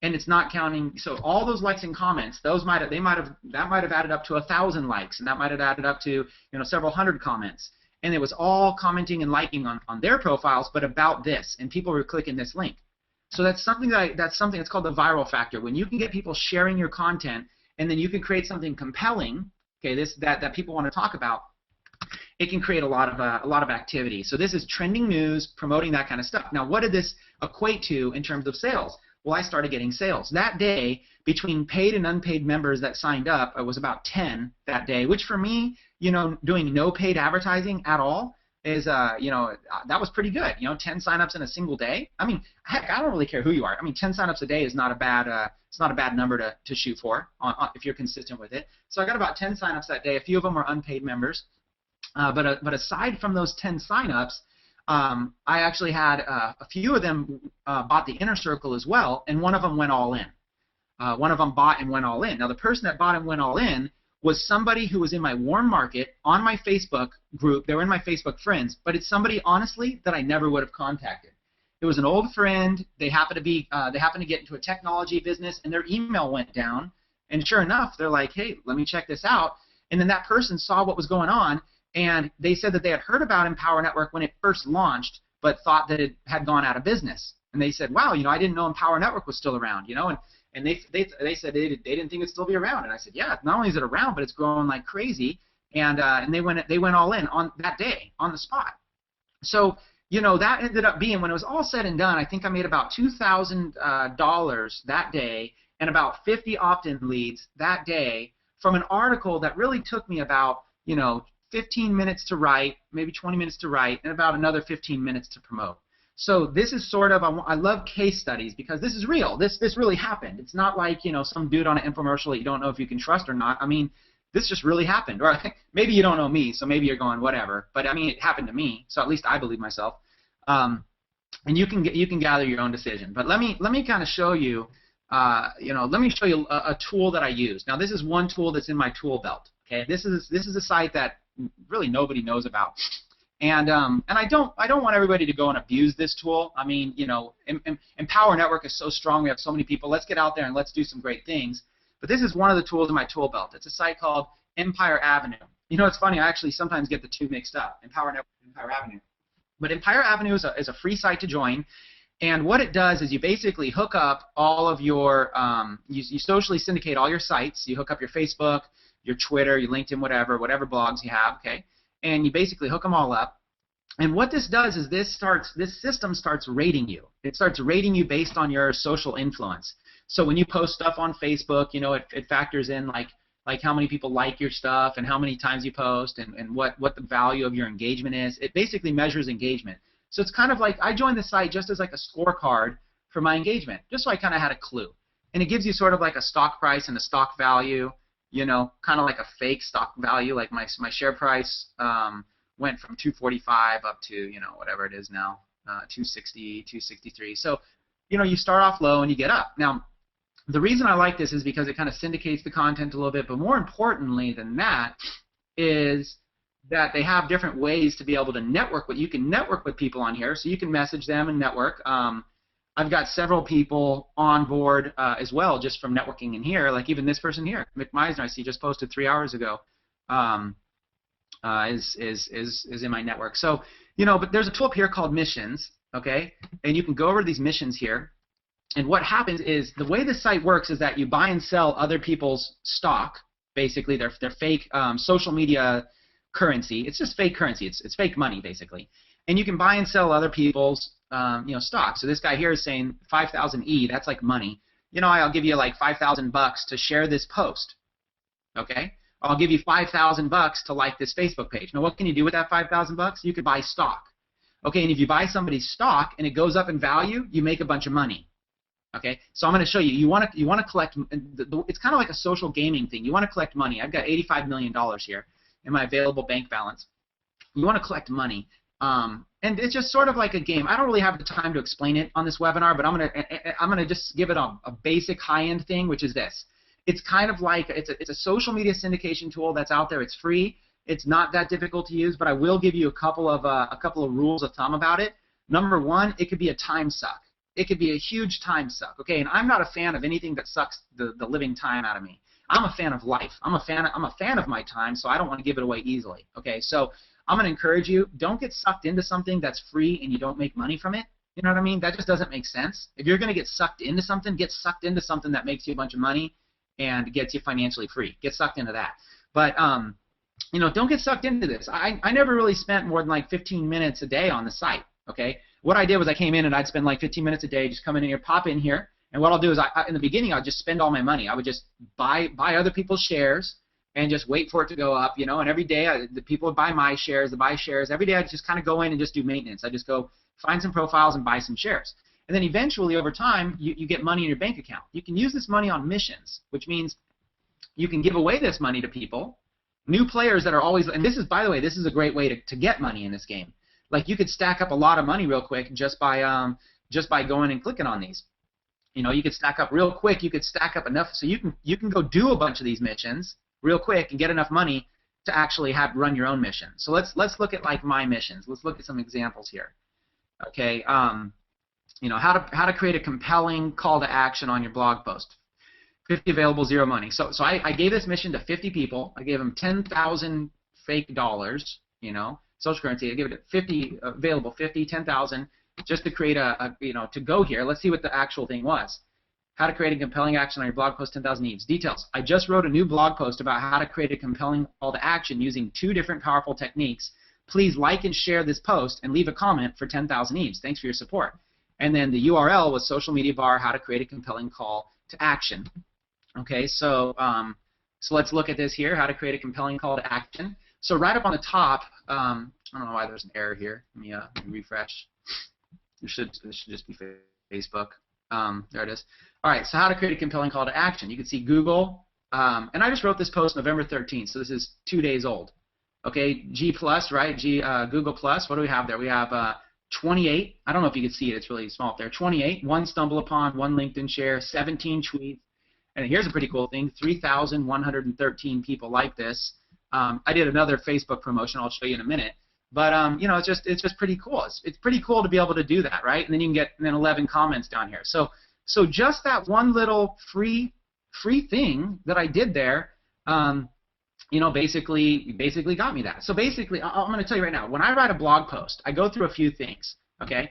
And it's not counting, so all those likes and comments, that might have added up to 1,000 likes, and that might have added up to several hundred comments. And it was all commenting and liking on their profiles, but about this, and people were clicking this link. So that's something that's called the viral factor. When you can get people sharing your content, and then you can create something compelling, okay, that people want to talk about, it can create a lot of activity. So this is trending news, promoting that kind of stuff. Now, what did this equate to in terms of sales? Well, I started getting sales. That day, between paid and unpaid members that signed up, it was about 10 that day, which for me, doing no paid advertising at all is, that was pretty good. 10 signups in a single day. I mean, heck, I don't really care who you are. I mean, 10 signups a day is not a bad, it's not a bad number to shoot for if you're consistent with it. So I got about 10 signups that day. A few of them were unpaid members. But aside from those 10 signups, I actually had a few of them bought the Inner Circle as well, and one of them went all in. One of them bought and went all in. Now, the person that bought and went all in was somebody who was in my warm market on my Facebook group. They were in my Facebook friends, but it's somebody, honestly, that I never would have contacted. It was an old friend. They happened to get into a technology business, and their email went down. And sure enough, they're like, hey, let me check this out. And then that person saw what was going on, and they said that they had heard about Empower Network when it first launched, but thought that it had gone out of business. And they said, wow, I didn't know Empower Network was still around, and they said they didn't think it'd still be around. And I said, yeah, not only is it around, but it's growing like crazy. And they went all in on that day, on the spot. So, that ended up being, when it was all said and done, I think I made about $2,000 that day and about 50 opt-in leads that day from an article that really took me about, 15 minutes to write, maybe 20 minutes to write, and about another 15 minutes to promote. So this is sort of, I love case studies because this is real. This really happened. It's not like, you know, some dude on an infomercial that you don't know if you can trust or not. I mean, this just really happened. Or maybe you don't know me, so maybe you're going whatever. But I mean, it happened to me, so at least I believe myself. And you can gather your own decision. But let me kind of show you, let me show you a tool that I use. Now this is one tool that's in my tool belt. Okay, this is a site that really nobody knows about. And I don't want everybody to go and abuse this tool. I mean, you know, Empower Network is so strong. We have so many people. Let's get out there and let's do some great things. But this is one of the tools in my tool belt. It's a site called Empire Avenue. You know, it's funny. I actually sometimes get the two mixed up, Empower Network and Empire Avenue. But Empire Avenue is a free site to join. And what it does is you basically hook up all of your, you socially syndicate all your sites. You hook up your Facebook, your Twitter, your LinkedIn, whatever blogs you have, okay? And you basically hook them all up. And what this does is this system starts rating you. It starts rating you based on your social influence. So when you post stuff on Facebook, you know, it factors in like how many people like your stuff and how many times you post and what the value of your engagement is. It basically measures engagement. So it's kind of like I joined the site just as like a scorecard for my engagement, just so I kind of had a clue. And it gives you sort of like a stock price and a stock value, you know, kind of like a fake stock value. Like my share price went from 245 up to, you know, whatever it is now, 260, 263. So, you know, you start off low and you get up. Now, the reason I like this is because it kind of syndicates the content a little bit, but more importantly than that is that they have different ways to be able to network. You can network with people on here, so you can message them and network. I've got several people on board as well just from networking in here, like even this person here, Mick Meisner, I see just posted 3 hours ago, is in my network. So, you know, but there's a tool up here called Missions, okay? And you can go over to these missions here. And what happens is the way this site works is that you buy and sell other people's stock, basically their fake social media currency. It's just fake currency. It's fake money, basically. And you can buy and sell other people's stock. So this guy here is saying 5,000 E. That's like money. You know, I'll give you like $5,000 to share this post. Okay? I'll give you $5,000 to like this Facebook page. Now, what can you do with that $5,000? You could buy stock. Okay, and if you buy somebody's stock and it goes up in value, you make a bunch of money. Okay, so I'm going to show you. You want to collect. It's kind of like a social gaming thing. You want to collect money. I've got $85 million here in my available bank balance. You want to collect money, and it's just sort of like a game. I don't really have the time to explain it on this webinar, but I'm gonna just give it a basic high-end thing, which is this. It's kind of like it's a social media syndication tool that's out there. It's free. It's not that difficult to use, but I will give you a couple of rules of thumb about it. Number one, it could be a time suck. It could be a huge time suck, okay? And I'm not a fan of anything that sucks the living time out of me. I'm a fan of life. I'm a fan of my time, so I don't want to give it away easily, okay? So I'm going to encourage you, don't get sucked into something that's free and you don't make money from it. You know what I mean? That just doesn't make sense. If you're going to get sucked into something, get sucked into something that makes you a bunch of money and gets you financially free. Get sucked into that. But, you know, don't get sucked into this. I never really spent more than like 15 minutes a day on the site, okay? What I did was I came in and I'd spend like 15 minutes a day, just come in here, pop in here, and what I'll do is in the beginning I'll just spend all my money. I would just buy other people's shares and just wait for it to go up, you know, and every day the people would buy my shares, they buy shares. Every day I'd just kind of go in and just do maintenance. I just go find some profiles and buy some shares. And then eventually over time you get money in your bank account. You can use this money on missions, which means you can give away this money to people, new players that are always, and this is, by the way, this is a great way to get money in this game. Like you could stack up a lot of money real quick just by going and clicking on these. You know, you could stack up real quick. You could stack up enough so you can go do a bunch of these missions real quick and get enough money to actually run your own mission. So let's look at like my missions. Let's look at some examples here. Okay, you know, how to create a compelling call to action on your blog post. 50 available, 0 money. So I gave this mission to 50 people. I gave them 10,000 fake dollars. You know, social currency. I gave it 50 available, 50, 10,000, just to create to go here. Let's see what the actual thing was. How to create a compelling action on your blog post, 10,000 needs. Details. I just wrote a new blog post about how to create a compelling call to action using 2 different powerful techniques. Please like and share this post and leave a comment for 10,000 needs. Thanks for your support. And then the URL was social media bar, how to create a compelling call to action. Okay, so let's look at this here, how to create a compelling call to action. So right up on the top, I don't know why there's an error here. Let me refresh. This should just be Facebook. There it is. All right, so how to create a compelling call to action. You can see Google, and I just wrote this post November 13th, so this is 2 days old. Okay, G+, right? Google+, what do we have there? We have 28. I don't know if you can see it. It's really small up there. 28, 1 stumble upon, 1 LinkedIn share, 17 tweets. And here's a pretty cool thing. 3,113 people like this. I did another Facebook promotion. I'll show you in a minute. But you know, it's just pretty cool. It's pretty cool to be able to do that, right? And then you can get 11 comments down here. So just that one little free thing that I did there, you know, basically got me that. So basically, I'm going to tell you right now, when I write a blog post, I go through a few things, okay?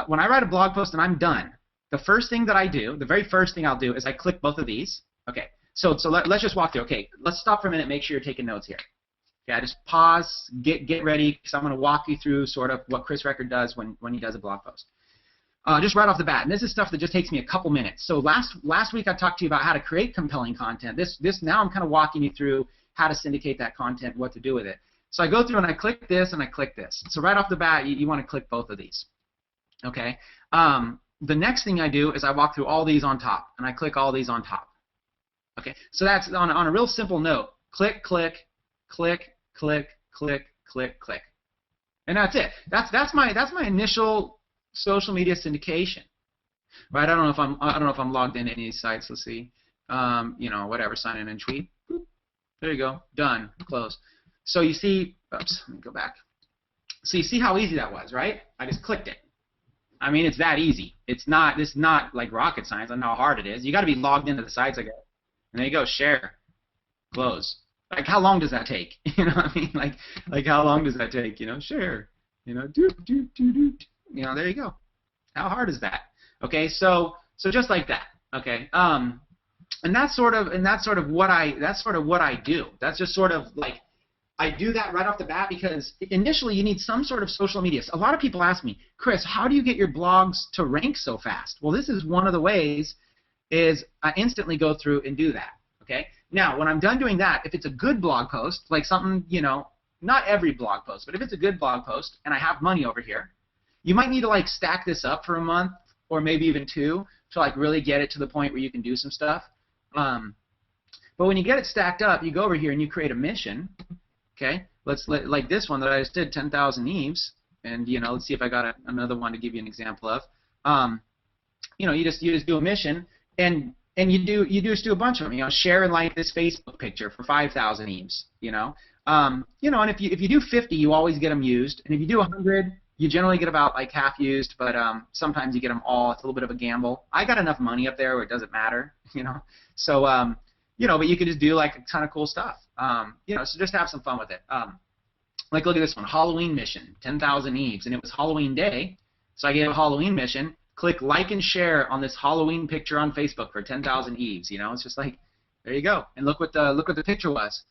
When I write a blog post and I'm done, the first thing that I do, the very first thing I'll do is I click both of these. Okay, so let's just walk through. Okay, let's stop for a minute, make sure you're taking notes here. Okay, I just pause, get ready, because I'm going to walk you through sort of what Chris Record does when he does a blog post. Just right off the bat, and this is stuff that just takes me a couple minutes. So last week I talked to you about how to create compelling content. This now I'm kind of walking you through how to syndicate that content, what to do with it. So I go through and I click this and I click this. So right off the bat, you want to click both of these. Okay. The next thing I do is I walk through all these on top, and I click all these on top. Okay. So that's on a real simple note. Click, click, click, click, click, click, click, and that's it. That's my initial social media syndication. Right. I don't know if I'm logged into any of these sites. Let's see. You know, whatever. Sign in and tweet. Boop. There you go. Done. Close. So you see. Oops. Let me go back. So you see how easy that was, right? I just clicked it. I mean, it's that easy. It's not like rocket science. I know how hard it is. You got to be logged into the sites, I guess. And there you go. Share. Close. Like, how long does that take? You know what I mean? Like how long does that take? You know, share. You know, do. You know, there you go. How hard is that? Okay, so just like that. Okay. And that's sort of what I do. That's just sort of like, I do that right off the bat because initially you need some sort of social media. A lot of people ask me, Chris, how do you get your blogs to rank so fast? Well, this is one of the ways is I instantly go through and do that. Okay. Now, when I'm done doing that, if it's a good blog post, like something, you know, not every blog post, but if it's a good blog post and I have money over here, you might need to like stack this up for a month or maybe even 2 to like really get it to the point where you can do some stuff. But when you get it stacked up, you go over here and you create a mission. Okay, like this one that I just did, 10,000 Eves, and you know, let's see if I got another one to give you an example of. You know, you just do a mission, and you just do a bunch of them. You know, share and like this Facebook picture for 5,000 Eves. You know, and if you do 50, you always get them used, and if you do 100, you generally get about like half used, but sometimes you get them all. It's a little bit of a gamble. I got enough money up there where it doesn't matter. You know, so you know, but you could just do like a ton of cool stuff. You know, so just have some fun with it. Like look at this one, Halloween mission, 10,000 Eves, and it was Halloween day, so I gave a Halloween mission. Click like and share on this Halloween picture on Facebook for 10,000 Eves. You know, it's just like, there you go. And look what the picture was.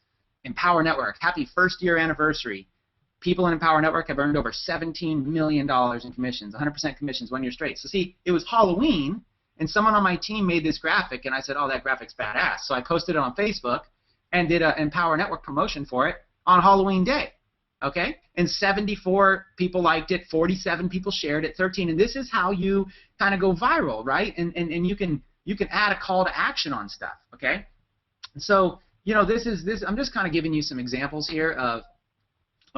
Empower Network, happy 1st year anniversary. People in Empower Network have earned over $17 million in commissions, 100% commissions 1 year straight. So see, it was Halloween, and someone on my team made this graphic, and I said, oh, that graphic's badass. So I posted it on Facebook and did an Empower Network promotion for it on Halloween day. Okay? And 74 people liked it, 47 people shared it, 13. And this is how you kind of go viral, right? And you can add a call to action on stuff. Okay? So, you know, this I'm just kind of giving you some examples here of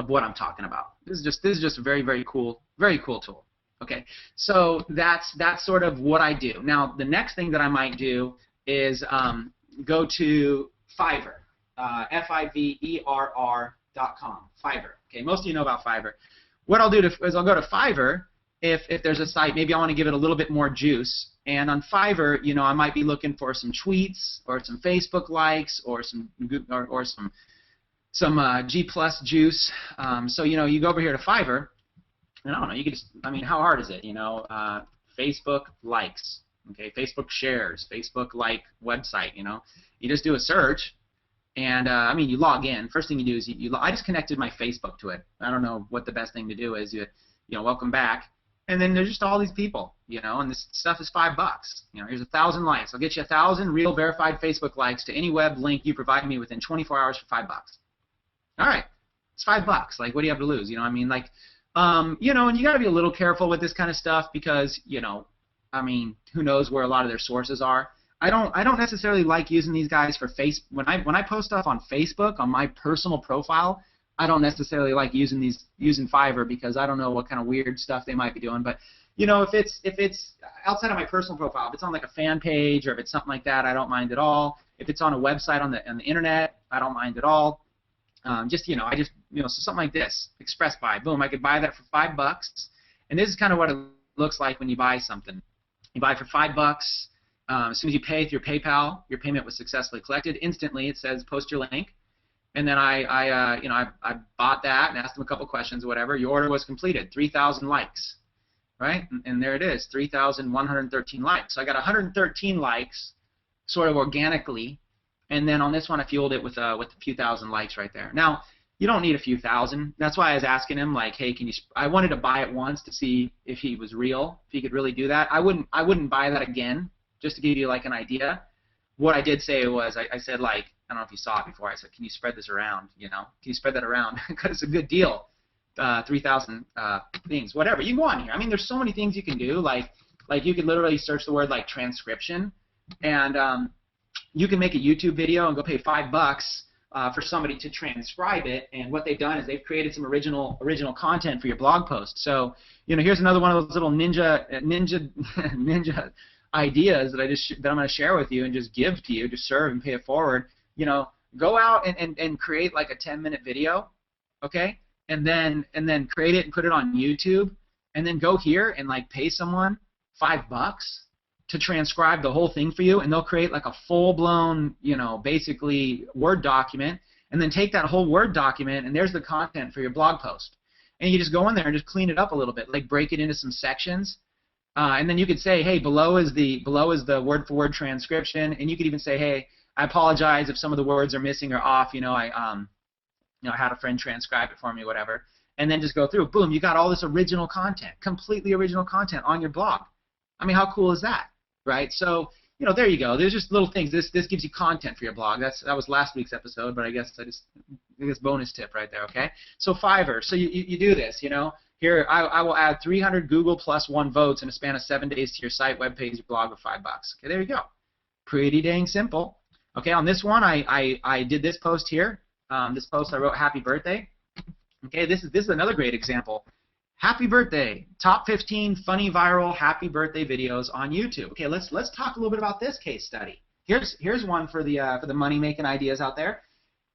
what I'm talking about. This is just a very, very cool tool. Okay, so that's sort of what I do. Now, the next thing that I might do is go to Fiverr, Fiverr.com. Fiverr. Okay, most of you know about Fiverr. What I'll do is I'll go to Fiverr if there's a site. Maybe I want to give it a little bit more juice. And on Fiverr, you know, I might be looking for some tweets or some Facebook likes or some G+ juice. So you know, you go over here to Fiverr. And I don't know, you could just, I mean, how hard is it? You know, Facebook likes, okay, Facebook shares, Facebook like website, you know. You just do a search, and, I mean, you log in. First thing you do is I just connected my Facebook to it. I don't know what the best thing to do is. You know, welcome back. And then there's just all these people, you know, and this stuff is $5. You know, here's 1,000 likes. I'll get you 1,000 real verified Facebook likes to any web link you provide me within 24 hours for $5. All right, it's $5. Like, what do you have to lose? You know, I mean, like, You know, and you got to be a little careful with this kind of stuff because, you know, I mean, who knows where a lot of their sources are. I don't necessarily like using these guys for when I post stuff on Facebook on my personal profile. I don't necessarily like using Fiverr because I don't know what kind of weird stuff they might be doing. But you know, if it's outside of my personal profile, if it's on like a fan page or if it's something like that, I don't mind at all. If it's on a website on the internet, I don't mind at all. Just, you know, so something like this, Express Buy, boom, I could buy that for $5, and this is kind of what it looks like when you buy something. You buy for $5. As soon as you pay through PayPal, your payment was successfully collected. Instantly, it says post your link, and then I bought that and asked them a couple questions or whatever. Your order was completed. 3,000 likes, right? And there it is, 3,113 likes. So I got 113 likes, sort of organically. And then on this one, I fueled it with a few thousand likes right there. Now, you don't need a few thousand. That's why I was asking him, like, hey, can you? I wanted to buy it once to see if he was real, if he could really do that. I wouldn't buy that again, just to give you like an idea. What I did say was, I said, like, I don't know if you saw it before. I said, can you spread this around? You know, can you spread that around? Because it's a good deal. 3,000 things, whatever. You can go on here. I mean, there's so many things you can do. Like you could literally search the word like transcription, and you can make a YouTube video and go pay $5 for somebody to transcribe it. And what they've done is they've created some original content for your blog post. So, you know, here's another one of those little ninja ideas that I'm going to share with you and just give to you, just serve and pay it forward. You know, go out and create like a 10-minute video, okay, and then create it and put it on YouTube, and then go here and like pay someone $5 to transcribe the whole thing for you, and they'll create like a full-blown, you know, basically Word document, and then take that whole Word document, and there's the content for your blog post. And you just go in there and just clean it up a little bit, like break it into some sections, and then you could say, hey, below is the word-for-word transcription, and you could even say, hey, I apologize if some of the words are missing or off. You know, I had a friend transcribe it for me, whatever, and then just go through. Boom, you got all this original content, completely original content on your blog. I mean, how cool is that? Right? So, you know, there you go. There's just little things. This gives you content for your blog. That was last week's episode, but I guess bonus tip right there, okay? So Fiverr. So you do this, you know. Here, I will add 300 Google plus 1 votes in a span of 7 days to your site, web page, your blog with $5. Okay, there you go. Pretty dang simple. Okay, on this one, I did this post here. This post I wrote happy birthday. Okay, this is another great example. Happy birthday! Top 15 funny viral happy birthday videos on YouTube. Okay, let's talk a little bit about this case study. Here's one for the money making ideas out there.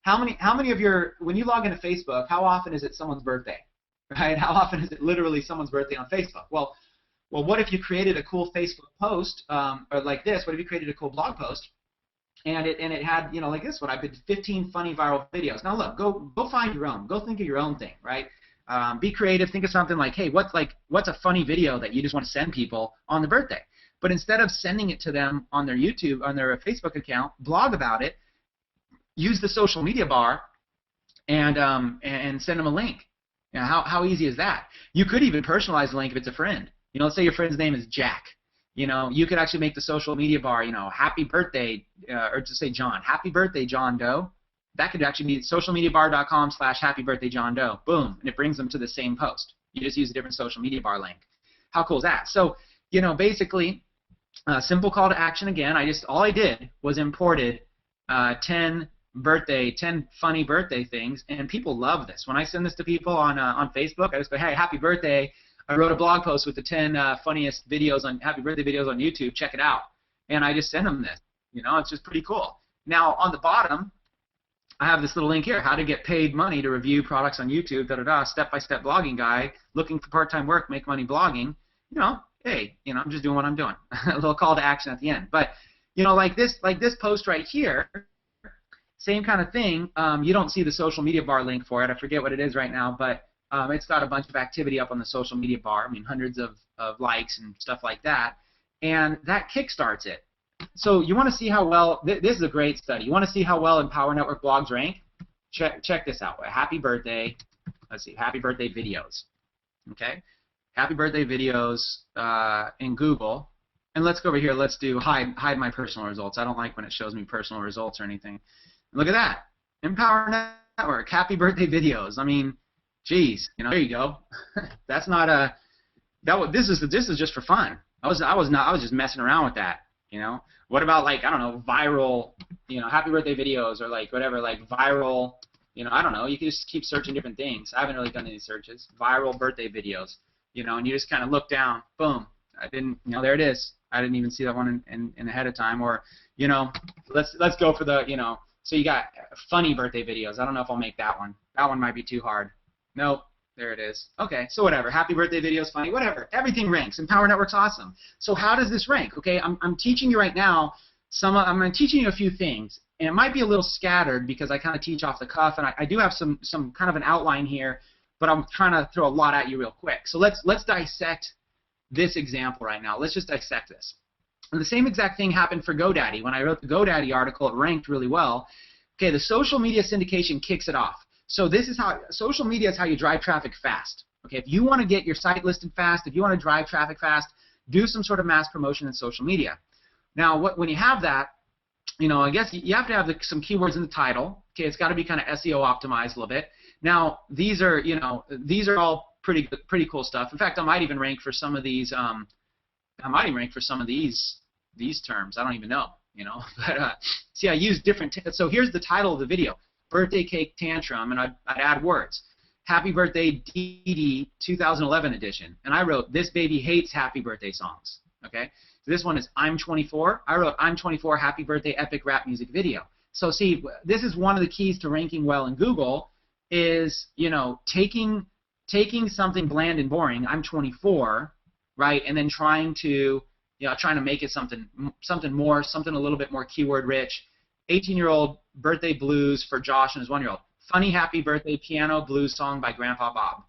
How many of your, when you log into Facebook, how often is it someone's birthday? Right? How often is it literally someone's birthday on Facebook? Well, what if you created a cool Facebook post, or like this? What if you created a cool blog post, and it had, you know, like this one? I put 15 funny viral videos. Now look, go find your own. Go think of your own thing, right? Be creative. Think of something like, hey, what's a funny video that you just want to send people on their birthday? But instead of sending it to them on their YouTube, on their Facebook account, blog about it. Use the social media bar, and send them a link. You know, how easy is that? You could even personalize the link if it's a friend. You know, let's say your friend's name is Jack. You know, you could actually make the social media bar, you know, happy birthday, or just say John. Happy birthday, John Doe. That could actually be socialmediabar.com/happybirthdayjohndoe. Boom, and it brings them to the same post. You just use a different social media bar link. How cool is that? So, you know, basically, simple call to action again. All I did was imported 10 funny birthday things, and people love this. When I send this to people on Facebook, I just go, hey, happy birthday. I wrote a blog post with the 10 funniest videos on happy birthday videos on YouTube. Check it out. And I just send them this. You know, it's just pretty cool. Now, on the bottom, I have this little link here, how to get paid money to review products on YouTube, step-by-step blogging guide, looking for part-time work, make money blogging. You know, hey, you know, I'm just doing what I'm doing. A little call to action at the end. But, you know, like this post right here, same kind of thing. You don't see the social media bar link for it. I forget what it is right now, but it's got a bunch of activity up on the social media bar. I mean, hundreds of likes and stuff like that. And that kickstarts it. So you want to see how well, this is a great study. You want to see how well Empower Network blogs rank? Check this out. Happy birthday, let's see, happy birthday videos. Okay? Happy birthday videos in Google. And let's go over here. Let's do hide my personal results. I don't like when it shows me personal results or anything. Look at that. Empower Network, happy birthday videos. I mean, Geez, there you go. That's not a this is just for fun. I was just messing around with that. What about, like, I don't know, viral, happy birthday videos, or like whatever, like viral, I don't know. You can just keep searching different things. I haven't really done any searches. Viral birthday videos, and you just kind of look down, boom. I didn't, there it is. I didn't even see that one in ahead of time. Or, let's go for the, so you got funny birthday videos. I don't know if I'll make that one. That one might be too hard. Nope. There it is. Okay, so whatever. Happy birthday videos, funny, whatever. Everything ranks, and Power Network's awesome. So how does this rank? Okay, I'm teaching you right now. I'm going to teach you a few things, and it might be a little scattered because I kind of teach off the cuff, and I do have some kind of an outline here, but I'm trying to throw a lot at you real quick. So let's dissect this example right now. Let's just dissect this. And the same exact thing happened for GoDaddy. When I wrote the GoDaddy article, it ranked really well. Okay, the social media syndication kicks it off. So this is how social media is how you drive traffic fast. Okay, if you want to get your site listed fast, if you want to drive traffic fast, do some sort of mass promotion in social media. Now, when you have that, I guess you have to have some keywords in the title. Okay, it's got to be kind of SEO optimized a little bit. Now, these are all pretty cool stuff. In fact, I might even rank for some of these. These terms. I don't even know. But see, I use different. So here's the title of the video. Birthday cake tantrum, and I'd add words. Happy birthday, Dee Dee 2011 edition. And I wrote, this baby hates happy birthday songs. Okay? So this one is I'm 24. I wrote, I'm 24, happy birthday, epic rap music video. So see, this is one of the keys to ranking well in Google is, taking something bland and boring, I'm 24, right, and then trying to make it something more, something a little bit more keyword rich. 18-year-old birthday blues for Josh and his 1-year-old. Funny happy birthday piano blues song by Grandpa Bob.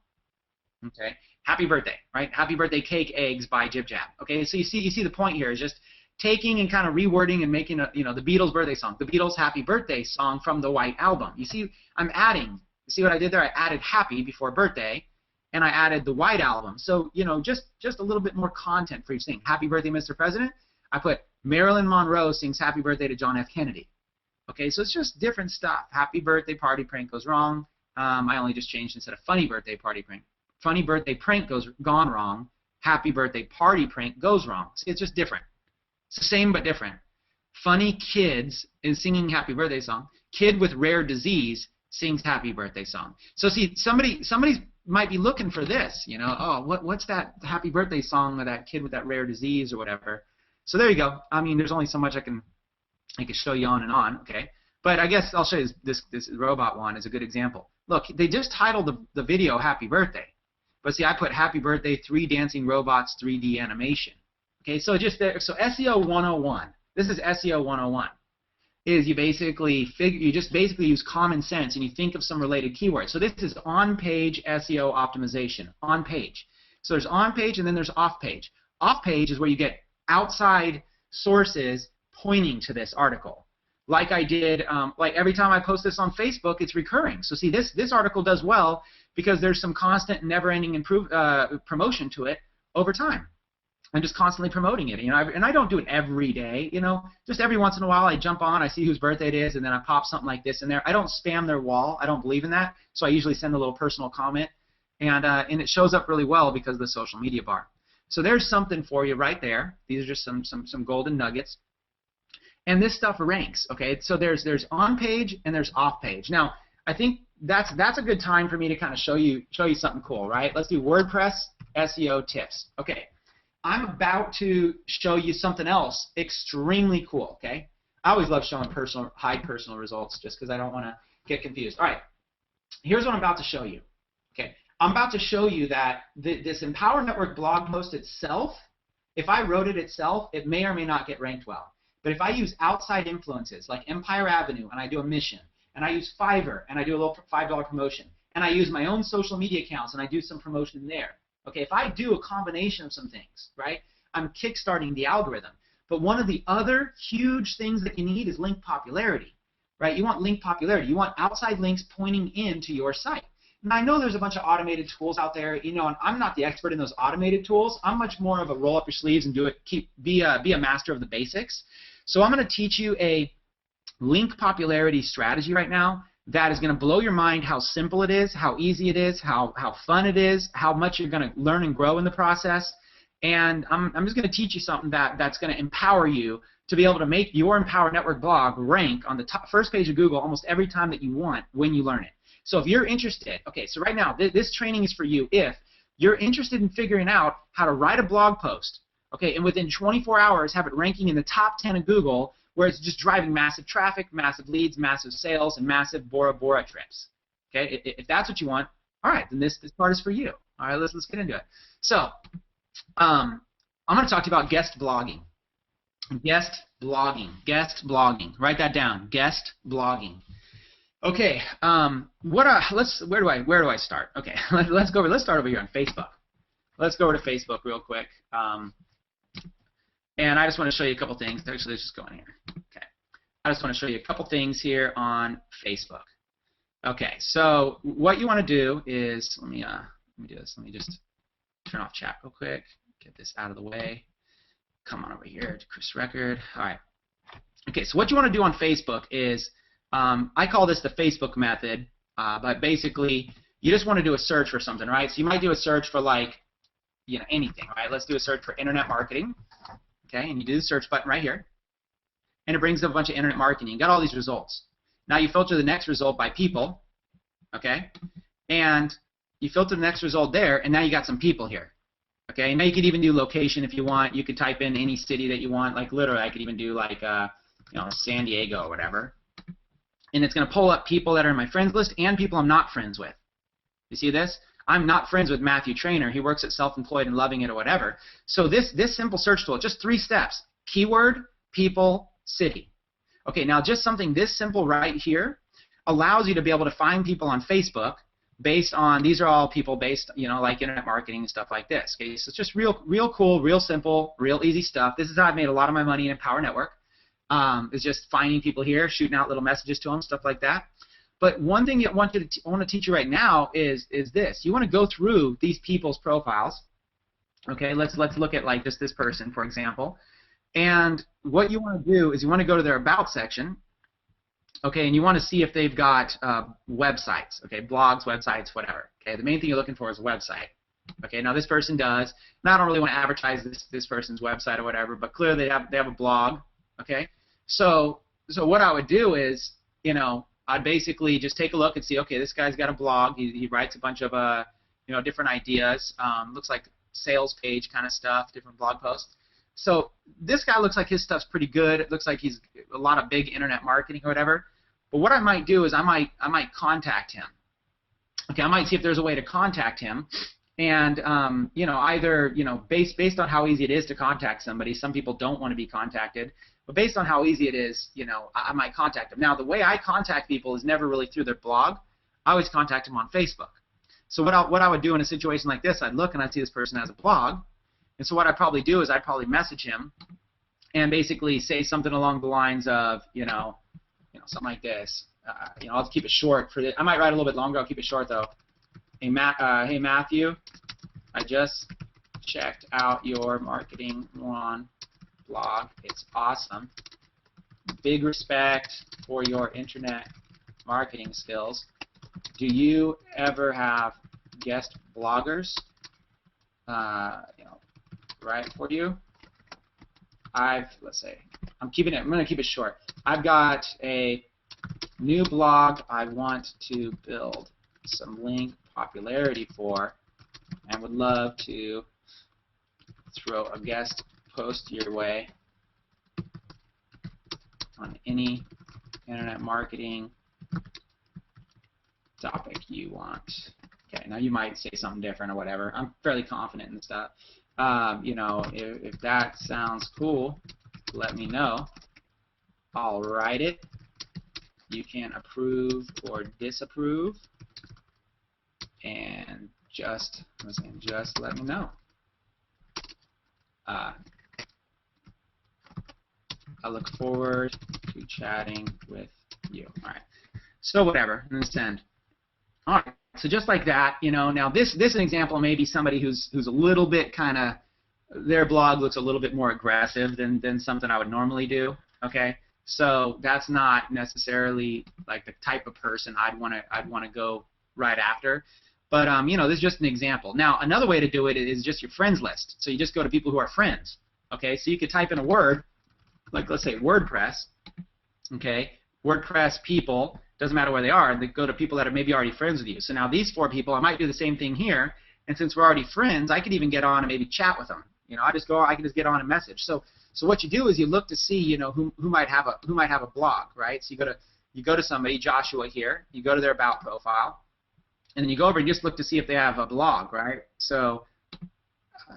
Okay, happy birthday, right? Happy birthday cake eggs by Jib Jab. Okay, so you see the point here is just taking and kind of rewording and making the Beatles birthday song, the Beatles happy birthday song from the White Album. You see, I'm adding. You see what I did there? I added happy before birthday, and I added the White Album. So just a little bit more content for each thing. Happy birthday, Mr. President. I put Marilyn Monroe sings happy birthday to John F. Kennedy. Okay, so it's just different stuff. Happy birthday party prank goes wrong. I only just changed instead of funny birthday party prank. Funny birthday prank gone wrong. Happy birthday party prank goes wrong. See, it's just different. It's the same but different. Funny kids is singing happy birthday song. Kid with rare disease sings happy birthday song. So see, somebody might be looking for this. Oh, what's that happy birthday song of that kid with that rare disease or whatever. So there you go. I mean, there's only so much I can show you on and on, okay? But I guess I'll show you this robot one is a good example. Look, they just titled the video Happy Birthday. But see, I put Happy Birthday 3 Dancing Robots 3D Animation. Okay, so so SEO 101. This is SEO 101. Is you just basically use common sense and you think of some related keywords. So this is on-page SEO optimization, on-page. So there's on-page and then there's off-page. Off-page is where you get outside sources pointing to this article. Like I did, like every time I post this on Facebook, it's recurring. So see, this article does well because there's some constant, never-ending promotion to it over time. I'm just constantly promoting it, and I don't do it every day, Just every once in a while, I jump on, I see whose birthday it is, and then I pop something like this in there. I don't spam their wall. I don't believe in that, so I usually send a little personal comment, and it shows up really well because of the social media bar. So there's something for you right there. These are just some golden nuggets. And this stuff ranks, okay? So there's on page and there's off page. Now, I think that's a good time for me to kind of show you something cool, right? Let's do WordPress SEO tips. Okay, I'm about to show you something else extremely cool, okay? I always love showing high personal results just because I don't want to get confused. All right, here's what I'm about to show you. Okay, I'm about to show you that this Empower Network blog post itself, if I wrote it itself, it may or may not get ranked well. But if I use outside influences like Empire Avenue and I do a mission, and I use Fiverr and I do a little $5 promotion, and I use my own social media accounts and I do some promotion there, okay, if I do a combination of some things, right, I'm kickstarting the algorithm. But one of the other huge things that you need is link popularity, right? You want link popularity. You want outside links pointing into your site. Now, I know there's a bunch of automated tools out there, and I'm not the expert in those automated tools. I'm much more of a roll up your sleeves and be a master of the basics. So I'm going to teach you a link popularity strategy right now that is going to blow your mind how simple it is, how easy it is, how fun it is, how much you're going to learn and grow in the process. And I'm just going to teach you something that's going to empower you to be able to make your Empower Network blog rank on the first page of Google almost every time that you want when you learn it. So if you're interested, okay, so right now this training is for you if you're interested in figuring out how to write a blog post, okay, and within 24 hours have it ranking in the top 10 of Google, where it's just driving massive traffic, massive leads, massive sales, and massive Bora Bora trips. Okay, if that's what you want, all right, then this part is for you. All right, let's get into it. So I'm going to talk to you about guest blogging. Guest blogging. Write that down. Guest blogging. Okay. Where do I start? Okay. Let's start over here on Facebook. Let's go over to Facebook real quick. And I just want to show you a couple things. Actually, let's just go in here. Okay. I just want to show you a couple things here on Facebook. Okay. So what you want to do is let me do this. Let me just turn off chat real quick. Get this out of the way. Come on over here to Chris Record. All right. Okay, so what you want to do on Facebook is, I call this the Facebook method, but basically you just want to do a search for something, right? So you might do a search for like, anything, right? Let's do a search for internet marketing, okay? And you do the search button right here, and it brings up a bunch of internet marketing. You got all these results. Now you filter the next result by people, okay? And you filter the next result there, and now you got some people here. Okay, now you could even do location if you want. You could type in any city that you want. Like literally, I could even do like San Diego or whatever. And it's going to pull up people that are in my friends list and people I'm not friends with. You see this? I'm not friends with Matthew Trainer. He works at Self-Employed and Loving It or whatever. So this simple search tool, just 3 steps: keyword, people, city. Okay, now just something this simple right here allows you to be able to find people on Facebook based on, these are all people based, like internet marketing and stuff like this. Okay, so it's just real cool, real simple, real easy stuff. This is how I've made a lot of my money in Empower Network. Is just finding people here, shooting out little messages to them, stuff like that. But one thing I want to teach you right now is this. You want to go through these people's profiles. Okay, let's look at like this person, for example. And what you want to do is you want to go to their About section. Okay, and you want to see if they've got websites, okay, blogs, websites, whatever. Okay, the main thing you're looking for is a website. Okay, now this person does. Now I don't really want to advertise this person's website or whatever, but clearly they have a blog. Okay, so what I would do is, I'd basically just take a look and see, okay, this guy's got a blog. He writes a bunch of different ideas. Looks like sales page kind of stuff, different blog posts. So this guy looks like his stuff's pretty good. It looks like he's a lot of big internet marketing or whatever. But what I might do is I might contact him. Okay, I might see if there's a way to contact him, and either based on how easy it is to contact somebody. Some people don't want to be contacted, but based on how easy it is, I might contact them. Now the way I contact people is never really through their blog. I always contact them on Facebook. So what I would do in a situation like this, I'd look and I'd see this person has a blog. And so what I'd probably do is I'd probably message him and basically say something along the lines of, something like this. I'll keep it short. I might write a little bit longer. I'll keep it short though. Hey Matthew, I just checked out your Marketing One blog. It's awesome. Big respect for your internet marketing skills. Do you ever have guest bloggers? Right for you. Let's say, I'm going to keep it short. I've got a new blog I want to build some link popularity for, and would love to throw a guest post your way on any internet marketing topic you want. Okay, now you might say something different or whatever. I'm fairly confident in the stuff. If that sounds cool, let me know. I'll write it. You can approve or disapprove, and just let me know. I look forward to chatting with you. All right. So whatever, and then send. All right. So just like that, now this is an example of maybe somebody who's a little bit kind of, their blog looks a little bit more aggressive than something I would normally do. Okay. So that's not necessarily like the type of person I'd want to go right after. But you know, this is just an example. Now, another way to do it is just your friends list. So you just go to people who are friends. Okay, so you could type in a word, like let's say WordPress. Okay, WordPress people, doesn't matter where they are, they go to people that are maybe already friends with you. So now these 4 people, I might do the same thing here, and since we're already friends, I could even get on and maybe chat with them. You know, I can just get on and message. So what you do is you look to see, you know, who might have a blog, right? So you go to somebody, Joshua here, you go to their about profile, and then you go over and just look to see if they have a blog, right? So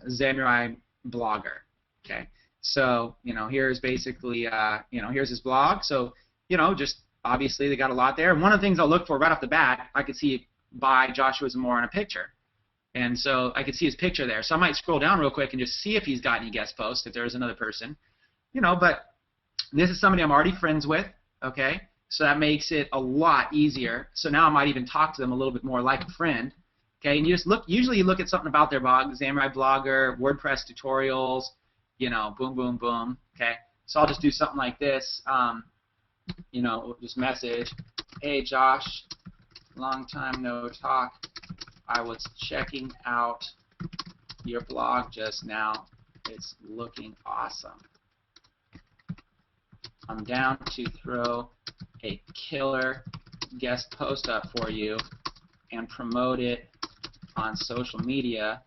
Samurai blogger, okay. So, you know, here's basically, you know, here's his blog. So, you know, just obviously they got a lot there. And one of the things I'll look for right off the bat, I could see by Joshua Zamora in a picture. And so I could see his picture there. So I might scroll down real quick and just see if he's got any guest posts, if there's another person. You know, but this is somebody I'm already friends with, okay? So that makes it a lot easier. So now I might even talk to them a little bit more like a friend. Okay, and you just look, usually you look at something about their blog, Samurai Blogger, WordPress tutorials, you know, boom, boom, boom, okay? So I'll just do something like this, you know, just message, hey Josh, long time no talk, I was checking out your blog just now, it's looking awesome. I'm down to throw a killer guest post up for you and promote it on social media.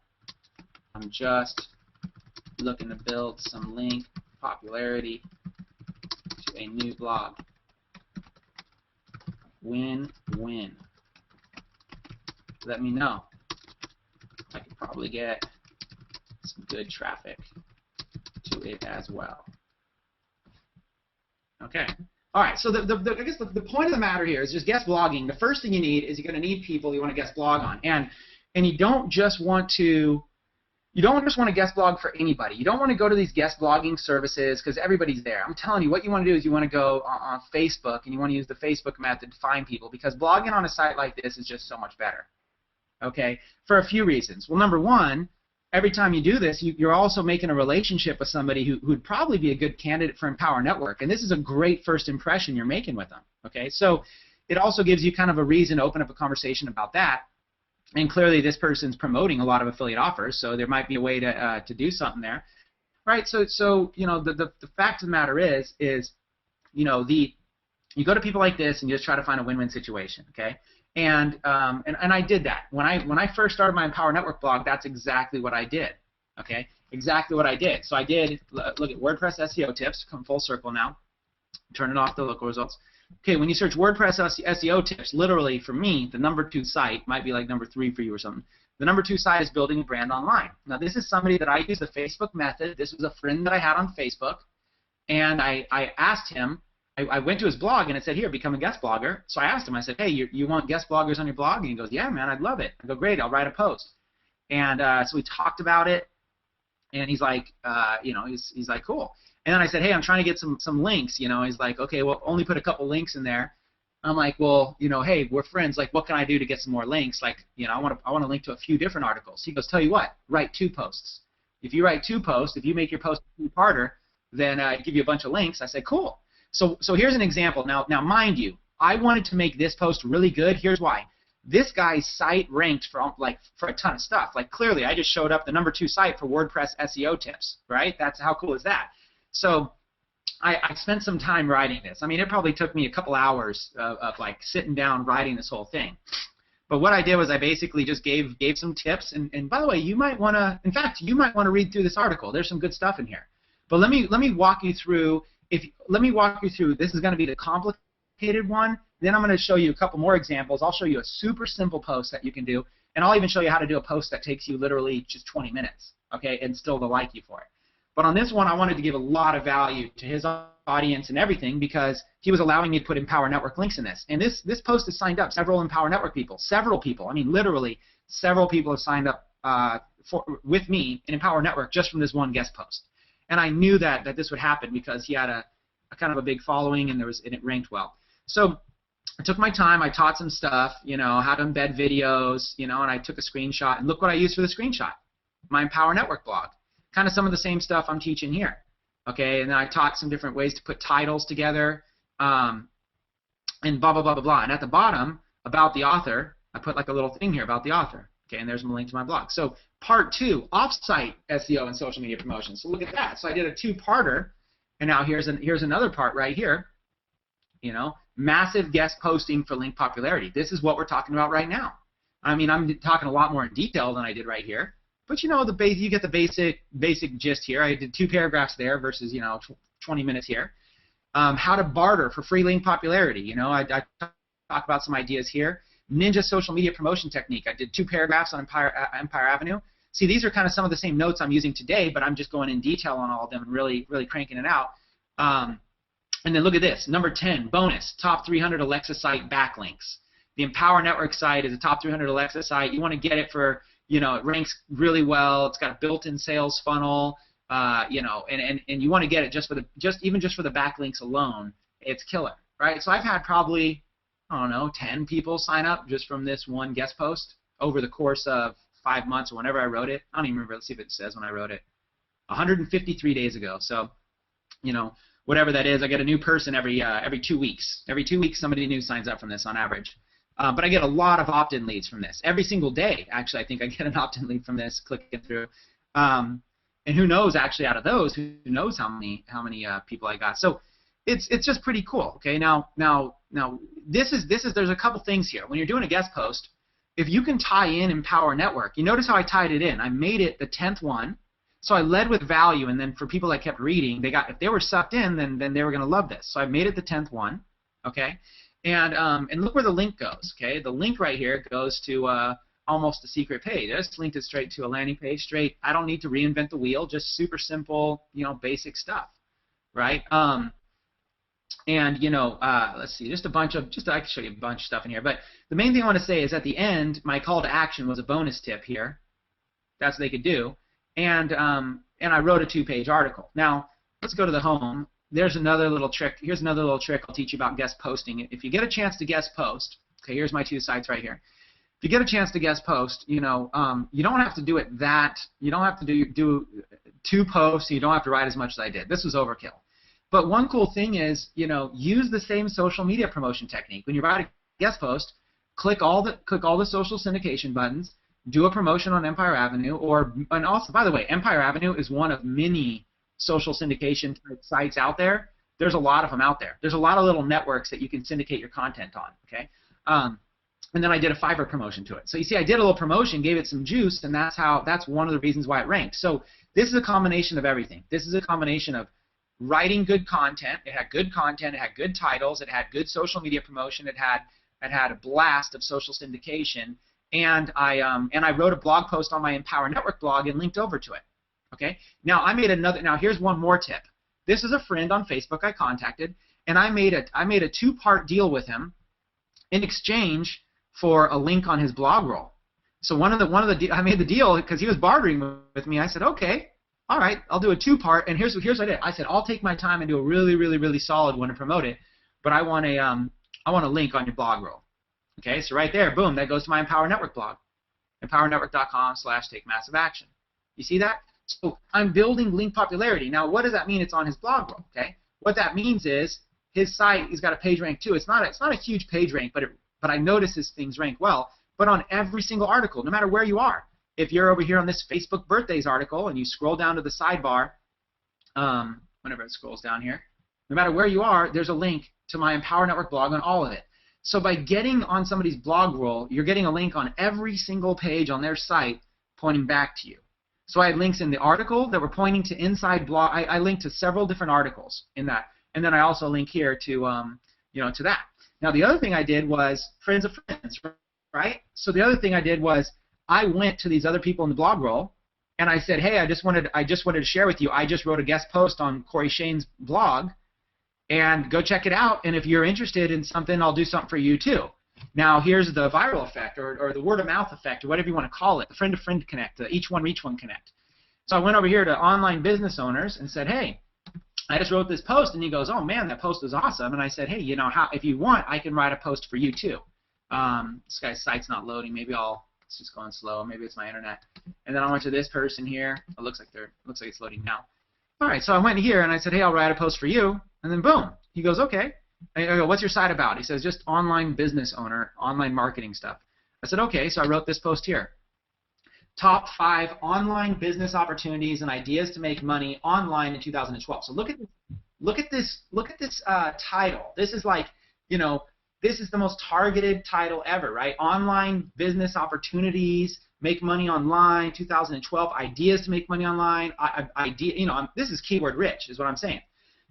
I'm just looking to build some link popularity to a new blog. Win-win. Let me know. I could probably get some good traffic to it as well. Okay. All right. So I guess the point of the matter here is just guest blogging. The first thing you need is you're going to need people you want to guest blog on, and you don't just want to. You don't just want to guest blog for anybody. You don't want to go to these guest blogging services because everybody's there. I'm telling you, what you want to do is you want to go on Facebook and you want to use the Facebook method to find people, because blogging on a site like this is just so much better. Okay, for a few reasons. Well, number one, every time you do this, you're also making a relationship with somebody who'd probably be a good candidate for Empower Network, and this is a great first impression you're making with them. Okay, so it also gives you kind of a reason to open up a conversation about that. And clearly, this person's promoting a lot of affiliate offers, so there might be a way to do something there, right? So you know, the fact of the matter is you know, you go to people like this and you just try to find a win-win situation, okay? And I did that when I first started my Empower Network blog. That's exactly what I did, okay? Exactly what I did. So I did look at WordPress SEO tips. Come full circle now. Turn it off the local results. Okay, when you search WordPress SEO tips, literally for me, the number 2 site might be like number 3 for you or something. The number 2 site is building a brand online. Now, this is somebody that I use the Facebook method. This was a friend that I had on Facebook, and I asked him. I went to his blog and it said, here, become a guest blogger. So I asked him. I said, hey, you want guest bloggers on your blog? And he goes, yeah, man, I'd love it. I go, great, I'll write a post. And so we talked about it, and he's like, you know, he's like, cool. And then I said, hey, I'm trying to get some links, you know. He's like, okay, well, only put a couple links in there. I'm like, well, you know, hey, we're friends. Like, what can I do to get some more links? Like, you know, I want to link to a few different articles. He goes, tell you what, write 2 posts. If you write 2 posts, if you make your post a 2-parter, then I give you a bunch of links. I said, cool. So here's an example. Now, mind you, I wanted to make this post really good. Here's why. This guy's site ranked for a ton of stuff. Like, clearly, I just showed up the number 2 site for WordPress SEO tips, right? That's how cool is that? So I spent some time writing this. I mean, it probably took me a couple hours of like sitting down writing this whole thing. But what I did was I basically just gave some tips. And by the way, you might want to, in fact, you might want to read through this article. There's some good stuff in here. But let me walk you through. Let me walk you through. This is going to be the complicated one. Then I'm going to show you a couple more examples. I'll show you a super simple post that you can do, and I'll even show you how to do a post that takes you literally just 20 minutes, okay, and still they'll like you for it. But on this one, I wanted to give a lot of value to his audience and everything, because he was allowing me to put Empower Network links in this. And this post has signed up several Empower Network people. Several people. I mean, literally, several people have signed up with me in Empower Network just from this one guest post. And I knew that this would happen because he had a kind of a big following, and it ranked well. So I took my time. I taught some stuff, you know, how to embed videos, you know, and I took a screenshot. And look what I used for the screenshot. My Empower Network blog. Kind of some of the same stuff I'm teaching here. Okay, and then I taught some different ways to put titles together, and blah blah blah blah blah. And at the bottom, about the author, I put like a little thing here about the author. Okay, and there's my link to my blog. So part 2, offsite SEO and social media promotion. So look at that. So I did a 2-parter, and now here's another part right here. You know, massive guest posting for link popularity. This is what we're talking about right now. I mean, I'm talking a lot more in detail than I did right here, but you know, you get the basic gist here. I did 2 paragraphs there versus 20 minutes here. How to barter for free link popularity. You know, I talk about some ideas here. Ninja social media promotion technique. I did 2 paragraphs on Empire Avenue. See, these are kind of some of the same notes I'm using today, but I'm just going in detail on all of them and really cranking it out. And then look at this, number 10, bonus, top 300 Alexa site backlinks. The Empower Network site is a top 300 Alexa site. You want to get it for, it ranks really well. It's got a built-in sales funnel, and you want to get it just for the backlinks alone. It's killer, right? So I've had probably, I don't know, 10 people sign up just from this one guest post over the course of 5 months or whenever I wrote it. I don't even remember. Let's see if it says when I wrote it. 153 days ago. So, whatever that is, I get a new person every 2 weeks. Every 2 weeks, somebody new signs up from this on average. But I get a lot of opt-in leads from this. Every single day, actually, I think I get an opt-in lead from this, clicking through. And who knows, actually, out of those, who knows how many people I got. So it's just pretty cool. Okay, now there's a couple things here. When you're doing a guest post, if you can tie in Empower Network, you notice how I tied it in. I made it the 10th one. So I led with value, and then for people that kept reading, if they were sucked in, then they were going to love this. So I made it the 10th one, okay? And look where the link goes, okay? The link right here goes to almost a secret page. I just linked it straight to a landing page, straight. I don't need to reinvent the wheel, just super simple, basic stuff, right? Let's see, I can show you a bunch of stuff in here. But the main thing I want to say is at the end, my call to action was a bonus tip here. That's what they could do. And I wrote a 2-page article. Now, let's go to the home. There's another little trick. Here's another little trick I'll teach you about guest posting. If you get a chance to guest post, okay, here's my 2 sites right here. If you get a chance to guest post, you don't have to do it you don't have to do 2 posts, you don't have to write as much as I did. This was overkill. But one cool thing is, use the same social media promotion technique. When you write a guest post, click all the social syndication buttons, do a promotion on Empire Avenue, and also, by the way, Empire Avenue is one of many social syndication type sites out there. There's a lot of them out there. There's a lot of little networks that you can syndicate your content on, okay? And then I did a Fiverr promotion to it. So you see, I did a little promotion, gave it some juice, and that's one of the reasons why it ranked. So this is a combination of everything. This is a combination of writing good content. It had good content. It had good titles. It had good social media promotion. It had a blast of social syndication. And I wrote a blog post on my Empower Network blog and linked over to it. Okay. Now Now here's one more tip. This is a friend on Facebook I contacted, and I made a 2-part deal with him in exchange for a link on his blog roll. So I made the deal because he was bartering with me. I said, okay, all right, I'll do a 2-part. And here's what I did. I said, I'll take my time and do a really, really, really solid one to promote it, but I want a link on your blog roll. Okay, so right there, boom, that goes to my Empower Network blog, empowernetwork.com/takemassiveaction. You see that? So I'm building link popularity. Now, what does that mean? It's on his blog roll. Okay, what that means is his site, he's got a page rank too. It's not a huge page rank, but I notice his things rank well. But on every single article, no matter where you are, if you're over here on this Facebook birthdays article and you scroll down to the sidebar, whenever it scrolls down here, no matter where you are, there's a link to my Empower Network blog on all of it. So by getting on somebody's blog roll, you're getting a link on every single page on their site pointing back to you. So I had links in the article that were pointing to inside blog. I linked to several different articles in that, and then I also link here to to that. Now the other thing I did was friends of friends, right? So the other thing I did was I went to these other people in the blog roll, and I said, hey, I just wanted to share with you. I just wrote a guest post on Corey Shane's blog, and go check it out. And if you're interested in something, I'll do something for you too. Now here's the viral effect, or the word of mouth effect, or whatever you want to call it, the friend to friend connect, the each one reach one connect. So I went over here to online business owners and said, hey, I just wrote this post, and he goes, oh man, that post was awesome. And I said, hey, if you want, I can write a post for you too. This guy's site's not loading. Maybe it's just going slow. Maybe it's my internet. And then I went to this person here. It looks like it's loading now. all right, so I went here and I said, hey, I'll write a post for you, and then boom, he goes, okay. I go, what's your site about? He says, just online business owner, online marketing stuff. I said, okay, so I wrote this post here. Top 5 online business opportunities and ideas to make money online in 2012. So look at this title. This is like, you know, this is the most targeted title ever, right? Online business opportunities, make money online, 2012, ideas to make money online. This is keyword rich, is what I'm saying.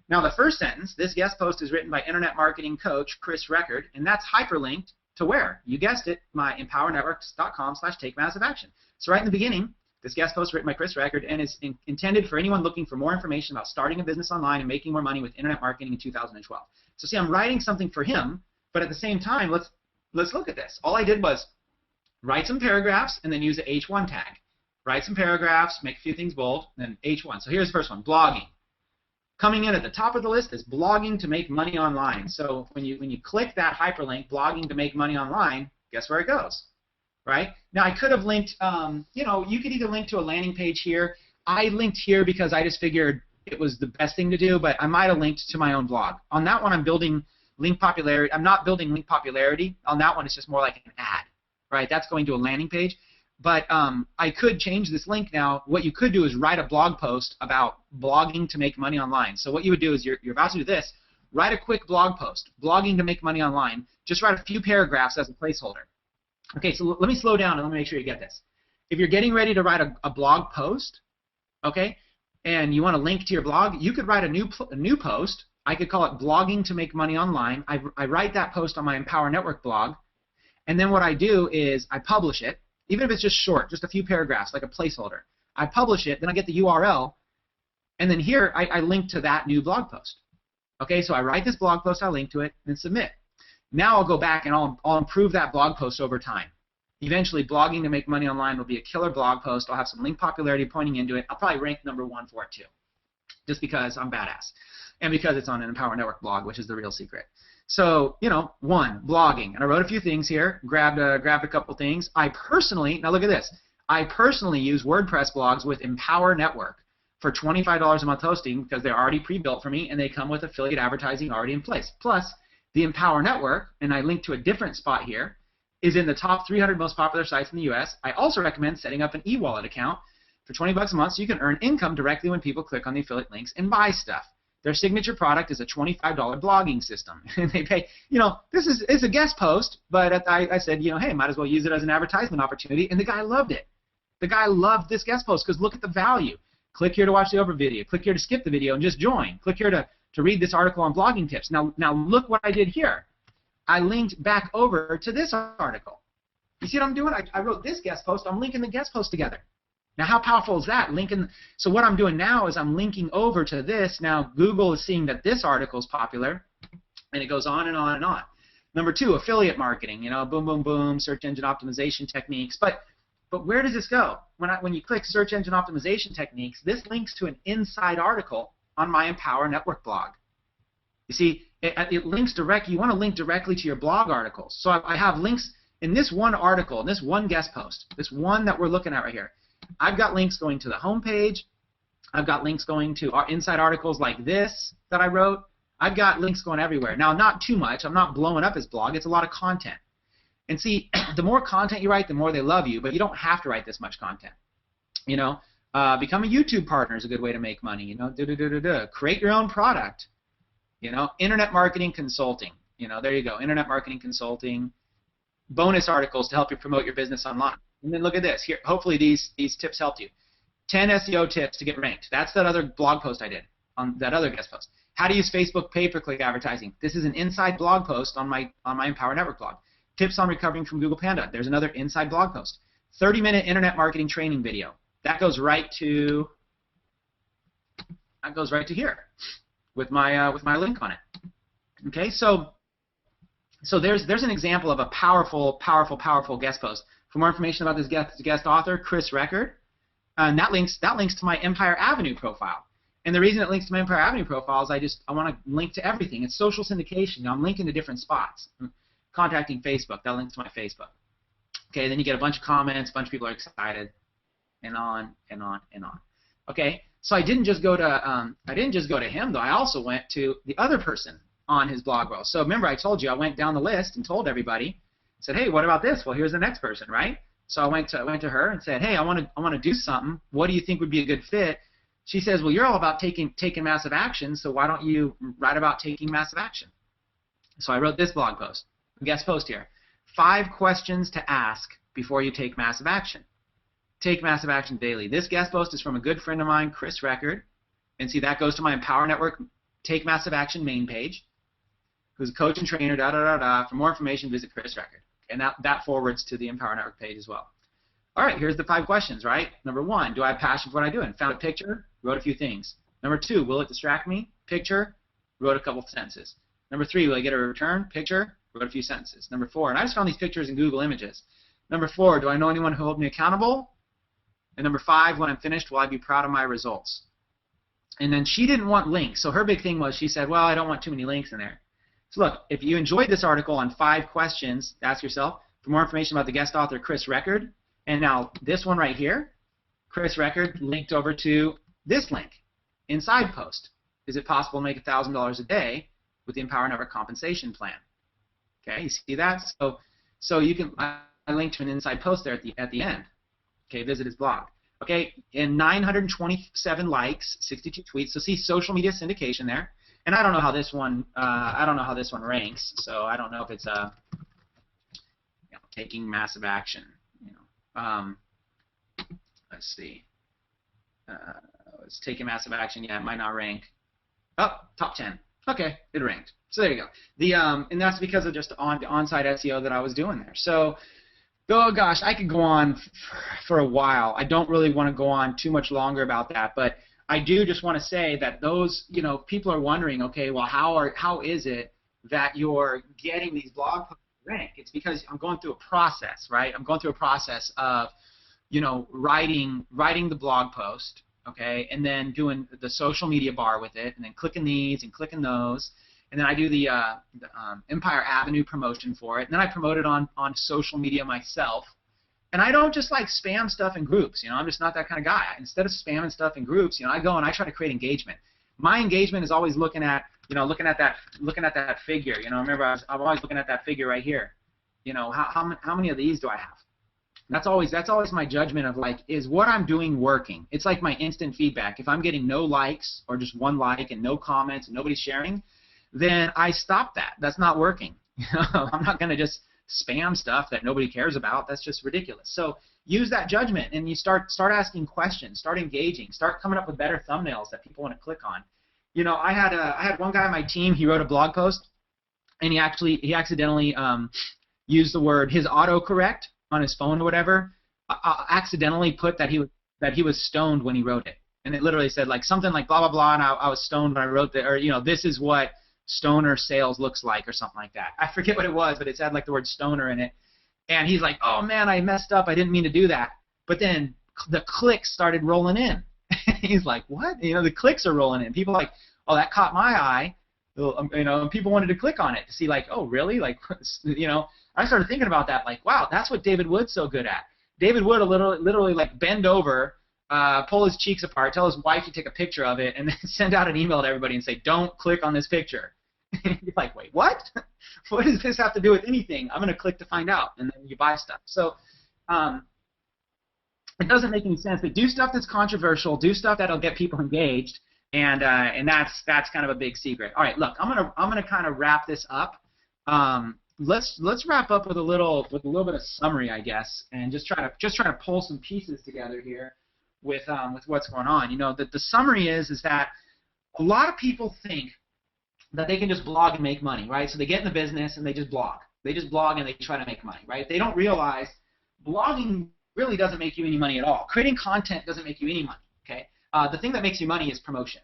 Now the first sentence, this guest post is written by internet marketing coach Chris Record, and that's hyperlinked to where? You guessed it, my empowernetworks.com/take-massive-action. So right in the beginning, this guest post written by Chris Record and is intended for anyone looking for more information about starting a business online and making more money with internet marketing in 2012. So see, I'm writing something for him, but at the same time, let's look at this. All I did was write some paragraphs and then use the H1 tag. Write some paragraphs, make a few things bold, then H1. So here's the first one, blogging. Coming in at the top of the list is blogging to make money online. So when you click that hyperlink, blogging to make money online, guess where it goes, right? Now I could have linked, you could either link to a landing page here. I linked here because I just figured it was the best thing to do, but I might have linked to my own blog. On that one, I'm building link popularity. I'm not building link popularity. On that one, it's just more like an ad, right? That's going to a landing page. But I could change this link now. What you could do is write a blog post about blogging to make money online. So what you would do is you're about to do this. Write a quick blog post, blogging to make money online. Just write a few paragraphs as a placeholder. Okay, so let me slow down and let me make sure you get this. If you're getting ready to write a blog post, okay, and you want to link to your blog, you could write a new post. I could call it blogging to make money online. I write that post on my Empower Network blog, and then what I do is I publish it. Even if it's just short, just a few paragraphs, like a placeholder. I publish it, then I get the URL, and then here I link to that new blog post. Okay, so I write this blog post, I link to it, and submit. Now I'll go back and I'll improve that blog post over time. Eventually, blogging to make money online will be a killer blog post. I'll have some link popularity pointing into it. I'll probably rank #1 for it too, just because I'm badass, and because it's on an Empower Network blog, which is the real secret. So, 1, blogging. And I wrote a few things here, grabbed a couple things. I personally, now look at this, I personally use WordPress blogs with Empower Network for $25 a month hosting because they're already pre-built for me and they come with affiliate advertising already in place. Plus, the Empower Network, and I link to a different spot here, is in the top 300 most popular sites in the US. I also recommend setting up an e-wallet account for $20 a month so you can earn income directly when people click on the affiliate links and buy stuff. Their signature product is a $25 blogging system, and they pay. It's a guest post, but I said, hey, might as well use it as an advertisement opportunity, and the guy loved it. The guy loved this guest post because look at the value. Click here to watch the over video. Click here to skip the video and just join. Click here to read this article on blogging tips. Now look what I did here. I linked back over to this article. You see what I'm doing? I wrote this guest post. I'm linking the guest post together. Now, how powerful is that? So what I'm doing now is I'm linking over to this. Now, Google is seeing that this article is popular, and it goes on and on and on. #2, affiliate marketing. Boom, boom, boom, search engine optimization techniques. But where does this go? When you click search engine optimization techniques, this links to an inside article on my Empower Network blog. You see, it links directly. You want to link directly to your blog articles. So I have links in this one article, in this one guest post, this one that we're looking at right here. I've got links going to the home page. I've got links going to our inside articles like this that I wrote. I've got links going everywhere. Now, not too much. I'm not blowing up his blog. It's a lot of content. And see, the more content you write, the more they love you, but you don't have to write this much content. Become a YouTube partner is a good way to make money. Create your own product. Internet marketing consulting. There you go. Internet marketing consulting. Bonus articles to help you promote your business online. And then look at this. Here, hopefully these tips helped you. 10 SEO tips to get ranked. That's that other blog post I did on that other guest post. How to use Facebook pay-per-click advertising. This is an inside blog post on my Empower Network blog. Tips on recovering from Google Panda. There's another inside blog post. 30-minute internet marketing training video. That goes right to here with my link on it. Okay, so there's an example of a powerful guest post. For more information about this guest author, Chris Record, and that links to my Empire Avenue profile. And the reason it links to my Empire Avenue profile is I want to link to everything. It's social syndication. I'm linking to different spots. Contacting Facebook, that links to my Facebook. Okay, then you get a bunch of comments, a bunch of people are excited, and on and on and on. Okay, So I didn't just go to him though. I also went to the other person on his blog post. So remember, I told you I went down the list and told everybody, said, hey, what about this? Well, here's the next person, right? So I went to her and said, hey, I want to do something. What do you think would be a good fit? She says, well, you're all about taking massive action, so why don't you write about taking massive action? So I wrote this blog post, guest post here. 5 questions to ask before you take massive action. Take massive action daily. This guest post is from a good friend of mine, Chris Record. And see, that goes to my Empower Network Take Massive Action main page, who's a coach and trainer, For more information, visit Chris Record. And that forwards to the Empower Network page as well. All right, here's the 5 questions, right? Number 1, do I have passion for what I do? And found a picture, wrote a few things. Number 2, will it distract me? Picture, wrote a couple sentences. Number 3, will I get a return? Picture, wrote a few sentences. Number 4, and I just found these pictures in Google Images. Number 4, do I know anyone who will hold me accountable? And number 5, when I'm finished, will I be proud of my results? And then she didn't want links, so her big thing was she said, well, I don't want too many links in there. So look, if you enjoyed this article on 5 questions, ask yourself, for more information about the guest author, Chris Record, and now this one right here, Chris Record linked over to this link, Inside Post. Is it possible to make $1,000 a day with the Empower Network compensation plan? Okay, you see that? So you can, I linked to an Inside Post there at the end. Okay, visit his blog. Okay, and 927 likes, 62 tweets. So see social media syndication there. And I don't know how this one ranks. So I don't know if it's taking massive action. Let's see. It's taking massive action. Yeah, it might not rank. Oh, top 10. Okay, it ranked. So there you go. And that's because of just the on-site SEO that I was doing there. So, oh gosh, I could go on for a while. I don't really want to go on too much longer about that, but I do just want to say that those, people are wondering, okay, well, how is it that you're getting these blog posts ranked? It's because I'm going through a process, right? I'm going through a process of, writing the blog post, okay, and then doing the social media bar with it, and then clicking these and clicking those, and then I do the Empire Avenue promotion for it, and then I promote it on social media myself. And I don't just like spam stuff in groups, I'm just not that kind of guy. Instead of spamming stuff in groups, I go and I try to create engagement. My engagement is always looking at that figure. Remember I'm always looking at that figure right here. How many of these do I have? That's always my judgment of like, is what I'm doing working? It's like my instant feedback. If I'm getting no likes or just 1 like and no comments and nobody's sharing, then I stop that. That's not working. I'm not going to just spam stuff that nobody cares about. That's just ridiculous. So use that judgment and you start asking questions, start engaging, start coming up with better thumbnails that people want to click on. I had one guy on my team. He wrote a blog post, and he accidentally used the word, his autocorrect on his phone or whatever, accidentally put that he was stoned when he wrote it, and it literally said like something like blah blah blah, and I was stoned when I wrote that, or this is what stoner sales looks like, or something like that. I forget what it was, but it had like the word stoner in it, and he's like, oh man, I messed up, I didn't mean to do that. But then the clicks started rolling in. He's like, what? The clicks are rolling in. People are like, oh, that caught my eye. And people wanted to click on it to see like, oh really, like I started thinking about that, like, wow, that's what David Wood's so good at. David Wood will literally like bend over, pull his cheeks apart, tell his wife to take a picture of it, and then send out an email to everybody and say, don't click on this picture. You're like, wait, what? What does this have to do with anything? I'm going to click to find out, and then you buy stuff. So it doesn't make any sense. But do stuff that's controversial, do stuff that'll get people engaged, and that's kind of a big secret. All right, look, I'm gonna kind of wrap this up. Let's wrap up with a little bit of summary, I guess, and just try to pull some pieces together here with what's going on. The summary is that a lot of people think that they can just blog and make money, right? So they get in the business and they just blog. They just blog and they try to make money, right? They don't realize blogging really doesn't make you any money at all. Creating content doesn't make you any money, okay? The thing that makes you money is promotion,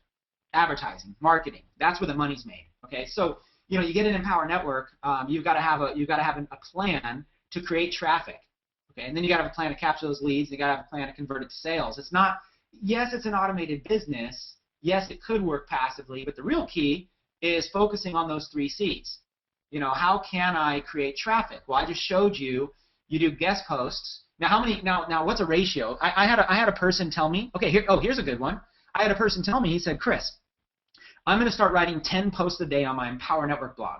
advertising, marketing. That's where the money's made, okay? So you get an Empower Network. You've got to have a plan to create traffic, okay? And then you got to have a plan to capture those leads. You got to have a plan to convert it to sales. It's not. Yes, it's an automated business. Yes, it could work passively, but the real key is focusing on those 3 C's. How can I create traffic? Well, I just showed you. You do guest posts. Now, how many? Now, what's a ratio? I had a person tell me. Okay, here's a good one. I had a person tell me, he said, Chris, I'm going to start writing 10 posts a day on my Empower Network blog.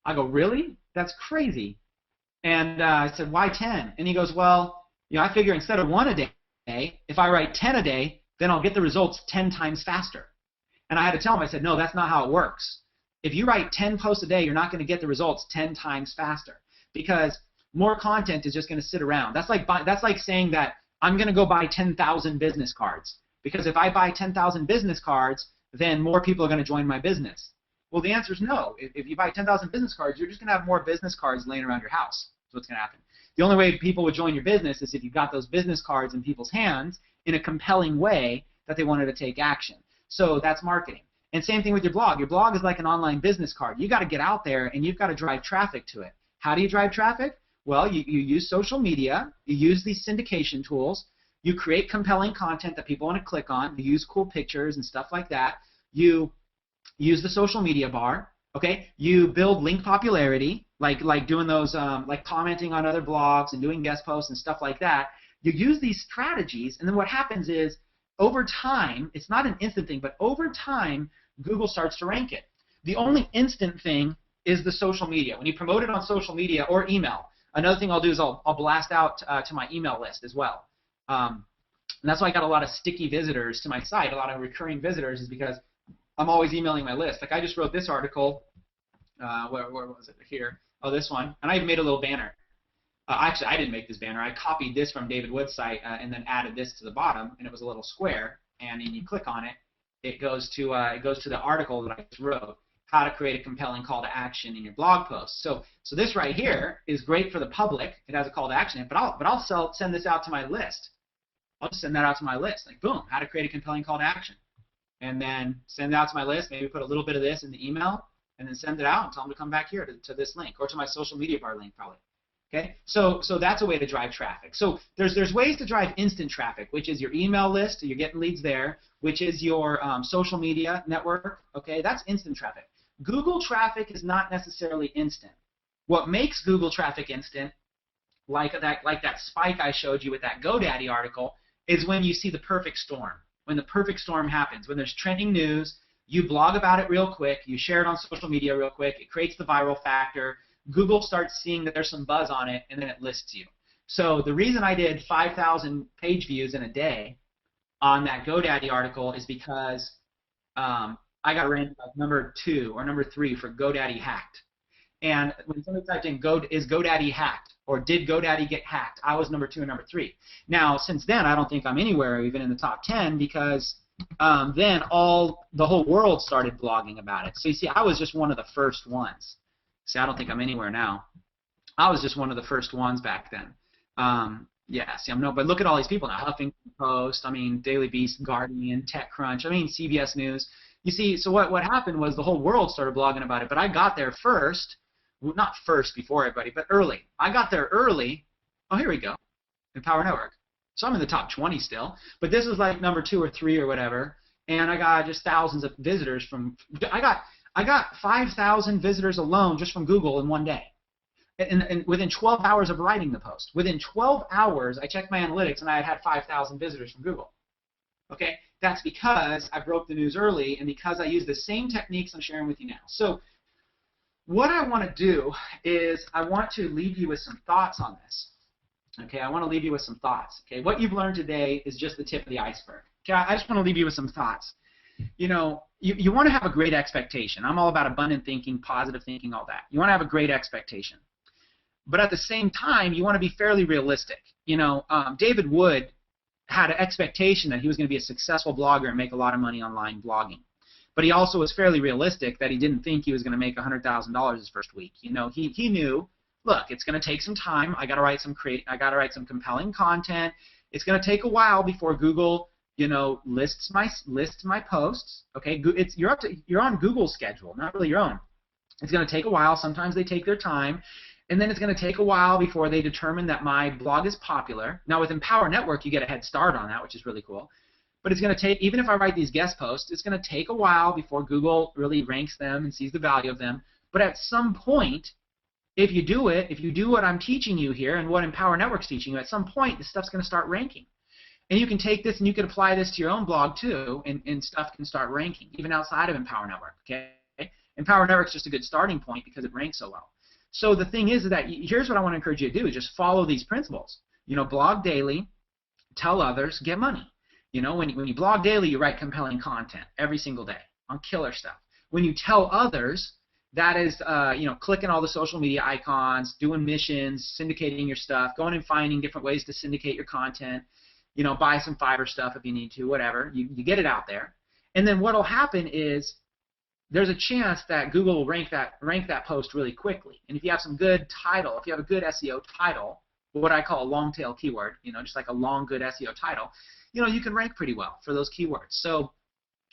I go, really? That's crazy. And I said, why 10? And he goes, well, I figure instead of 1 a day, if I write 10 a day, then I'll get the results 10 times faster. And I had to tell him, I said, no, that's not how it works. If you write 10 posts a day, you're not going to get the results 10 times faster, because more content is just going to sit around. That's like saying that I'm going to go buy 10,000 business cards, because if I buy 10,000 business cards, then more people are going to join my business. Well, the answer is no. If you buy 10,000 business cards, you're just going to have more business cards laying around your house. That's what's going to happen. The only way people would join your business is if you got those business cards in people's hands in a compelling way that they wanted to take action. So that's marketing. And same thing with your blog. Your blog is like an online business card. You got to get out there and you've got to drive traffic to it. How do you drive traffic? Well, you use social media. You use these syndication tools. You create compelling content that people want to click on. You use cool pictures and stuff like that. You use the social media bar. Okay. You build link popularity, like doing those, like commenting on other blogs and doing guest posts and stuff like that. You use these strategies, and then what happens is, over time, it's not an instant thing, but over time, Google starts to rank it. The only instant thing is the social media. When you promote it on social media or email, another thing I'll do is I'll blast out to my email list as well. And that's why I got a lot of sticky visitors to my site, a lot of recurring visitors, is because I'm always emailing my list. Like I just wrote this article, where was it? Here. Oh, this one. And I even made a little banner. Actually, I didn't make this banner. I copied this from David Wood's site and then added this to the bottom, and it was a little square. And then you click on it, it goes to the article that I just wrote, how to create a compelling call to action in your blog post. So this right here is great for the public. It has a call to action, but I'll send this out to my list. I'll just send that out to my list, like boom, how to create a compelling call to action, and then send it out to my list. Maybe put a little bit of this in the email, and then send it out and tell them to come back here to this link or to my social media bar link probably. Okay, so that's a way to drive traffic. So there's ways to drive instant traffic, which is your email list, you're getting leads there, which is your social media network. Okay, that's instant traffic. Google traffic is not necessarily instant. What makes Google traffic instant, like that spike I showed you with that GoDaddy article, is when you see the perfect storm. When the perfect storm happens, when there's trending news, you blog about it real quick, you share it on social media real quick, it creates the viral factor. Google starts seeing that there's some buzz on it, and then it lists you. So the reason I did 5,000 page views in a day on that GoDaddy article is because I got ranked like number 2 or number 3 for GoDaddy hacked. And when somebody typed in is GoDaddy hacked or did GoDaddy get hacked, I was number 2 and number 3. Now since then I don't think I'm anywhere even in the top 10 because then the whole world started blogging about it. So you see, I was just one of the first ones. See, I don't think I'm anywhere now. I was just one of the first ones back then. Yeah, see, but look at all these people now. Huffington Post, I mean, Daily Beast, Guardian, TechCrunch, I mean, CBS News. You see, so what happened was the whole world started blogging about it, but I got there first. Well, not first before everybody, but early. I got there early. Oh, here we go. Empower Network. So I'm in the top 20 still, but this is like number 2 or 3 or whatever, and I got just thousands of visitors from. I got 5,000 visitors alone just from Google in one day. And within 12 hours of writing the post. Within 12 hours, I checked my analytics, and I had 5,000 visitors from Google. Okay? That's because I broke the news early and because I used the same techniques I'm sharing with you now. So what I want to do is I want to leave you with some thoughts on this. Okay? I want to leave you with some thoughts. Okay? What you've learned today is just the tip of the iceberg. Okay? I just want to leave you with some thoughts. You know, you want to have a great expectation. I'm all about abundant thinking, positive thinking, all that. You want to have a great expectation. But at the same time, you want to be fairly realistic. You know, David Wood had an expectation that he was going to be a successful blogger and make a lot of money online blogging. But he also was fairly realistic that he didn't think he was going to make $100,000 his first week. You know, he knew, look, it's going to take some time. I got to write some compelling content. It's going to take a while before Google, you know, lists my posts. Okay, you're on Google's schedule, not really your own. It's going to take a while. Sometimes they take their time, and then it's going to take a while before they determine that my blog is popular. Now with Empower Network, you get a head start on that, which is really cool. But it's going to take, even if I write these guest posts, it's going to take a while before Google really ranks them and sees the value of them. But at some point, if you do what I'm teaching you here and what Empower Network's teaching you, at some point this stuff's going to start ranking. And you can take this and you can apply this to your own blog too, and stuff can start ranking, even outside of Empower Network, okay? Empower Network is just a good starting point because it ranks so well. So the thing is that here's what I want to encourage you to do is just follow these principles. You know, blog daily, tell others, get money. You know, when you blog daily, you write compelling content every single day on killer stuff. When you tell others, that is, you know, clicking all the social media icons, doing missions, syndicating your stuff, going and finding different ways to syndicate your content. You know, buy some Fiverr stuff if you need to, whatever. You get it out there. And then what will happen is there's a chance that Google will rank that post really quickly. And if you have some good title, if you have a good SEO title, what I call a long tail keyword, you know, just like a long good SEO title, you know, you can rank pretty well for those keywords. So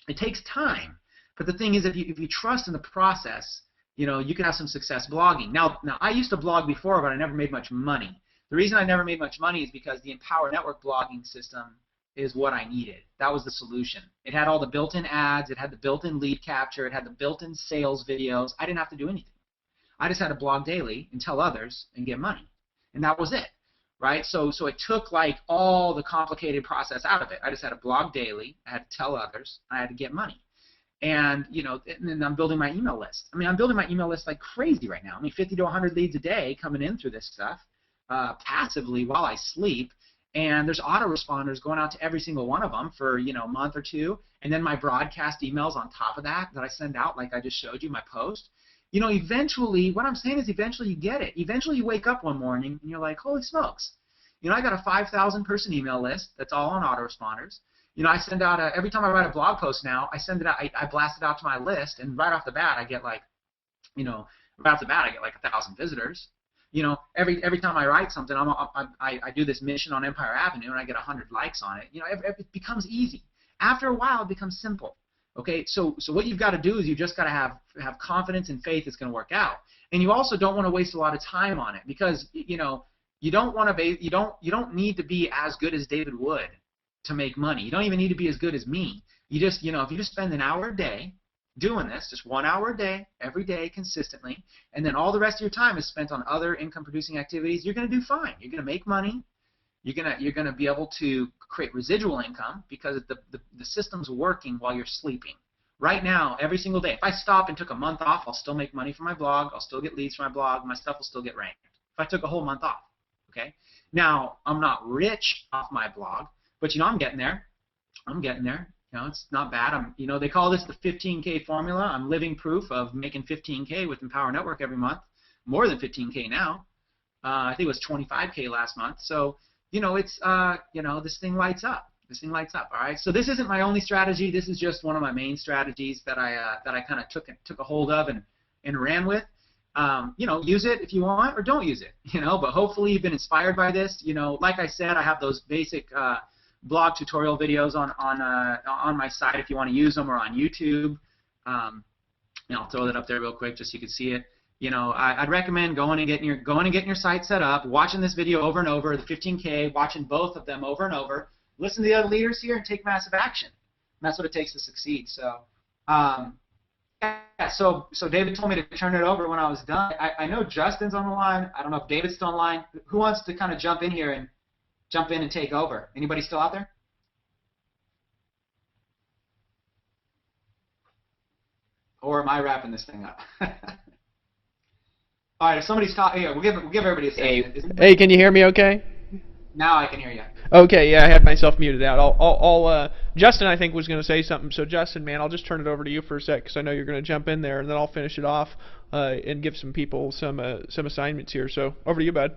it takes time. But the thing is, if you trust in the process, you know, you can have some success blogging. Now I used to blog before, but I never made much money. The reason I never made much money is because the Empower Network blogging system is what I needed. That was the solution. It had all the built-in ads, it had the built-in lead capture, it had the built-in sales videos. I didn't have to do anything. I just had to blog daily and tell others and get money. And that was it, right? So it took like all the complicated process out of it. I just had to blog daily, I had to tell others, I had to get money. And, you know, and then I'm building my email list. I mean, I'm building my email list like crazy right now. I mean, 50 to 100 leads a day coming in through this stuff passively while I sleep. And there's autoresponders going out to every single one of them for, you know, a month or two. And then my broadcast emails on top of that I send out, like I just showed you, my post. You know, eventually, what I'm saying is eventually you get it. Eventually you wake up one morning and you're like, holy smokes. You know, I got a 5,000 person email list that's all on autoresponders. You know, I send out, every time I write a blog post now, I send it out, I blast it out to my list, and right off the bat I get like, you know, right off the bat I get like 1,000 visitors. You know, every time I write something, I do this mission on Empire Avenue, and I get 100 likes on it. You know, it becomes easy. After a while, it becomes simple. Okay, so what you've got to do is you just got to have confidence and faith it's going to work out, and you also don't want to waste a lot of time on it because you know you don't need to be as good as David Wood to make money. You don't even need to be as good as me. You just, you know, if you just spend an hour a day doing this, just 1 hour a day, every day, consistently, and then all the rest of your time is spent on other income-producing activities, you're going to do fine. You're going to make money. You're going to be able to create residual income because the system's working while you're sleeping. Right now, every single day, if I stop and took a month off, I'll still make money from my blog. I'll still get leads from my blog. My stuff will still get ranked. If I took a whole month off, okay? Now, I'm not rich off my blog, but you know, I'm getting there. I'm getting there. You know, it's not bad. You know, they call this the 15K formula. I'm living proof of making 15K with Empower Network every month. More than 15K now. I think it was 25K last month. So, you know, it's, you know, this thing lights up. This thing lights up, all right? So this isn't my only strategy. This is just one of my main strategies that I kind of took a hold of and ran with. You know, use it if you want or don't use it, you know, but hopefully you've been inspired by this. You know, like I said, I have those basic blog tutorial videos on my site if you want to use them, or on YouTube. You know, I'll throw that up there real quick just so you can see it. You know, I'd recommend going and getting your site set up, watching this video over and over, the 15K, watching both of them over and over, listen to the other leaders here, and take massive action. And that's what it takes to succeed. So, yeah, so David told me to turn it over when I was done. I know Justin's on the line. I don't know if David's still online. Who wants to kind of jump in here and take over? Anybody still out there? Or am I wrapping this thing up? All right, if somebody's talking, here, we'll give everybody a second. Hey, can you hear me okay? Now I can hear you. Okay, yeah, I had myself muted out. Justin, I think, was going to say something. So, Justin, man, I'll just turn it over to you for a sec because I know you're going to jump in there, and then I'll finish it off and give some people some assignments here. So, over to you, bud.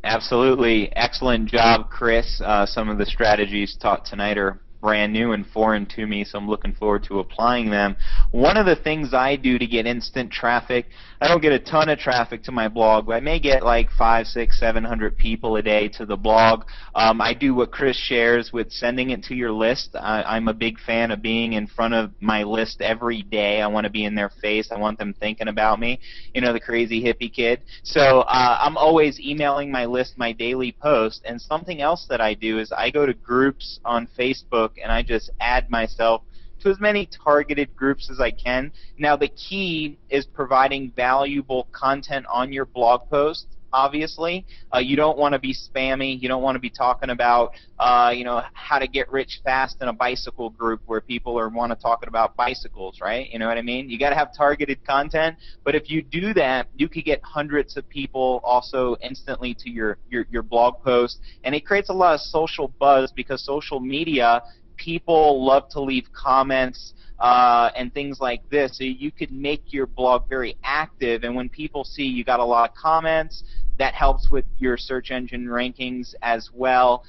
Absolutely. Excellent job, Chris. Some of the strategies taught tonight are brand new and foreign to me, so I'm looking forward to applying them. One of the things I do to get instant traffic, I don't get a ton of traffic to my blog, but I may get like 500, 600, 700 people a day to the blog. I do what Chris shares with sending it to your list. I'm a big fan of being in front of my list every day. I want to be in their face. I want them thinking about me. You know, the crazy hippie kid. So I'm always emailing my list my daily post. And something else that I do is I go to groups on Facebook and I just add myself to as many targeted groups as I can. Now the key is providing valuable content on your blog post obviously. You don't want to be spammy. You don't want to be talking about, how to get rich fast in a bicycle group where people want to talk about bicycles, right? You know what I mean? You got to have targeted content. But if you do that, you could get hundreds of people also instantly to your blog post, and it creates a lot of social buzz because social media, people love to leave comments and things like this. So you could make your blog very active, and when people see you got a lot of comments, that helps with your search engine rankings as well.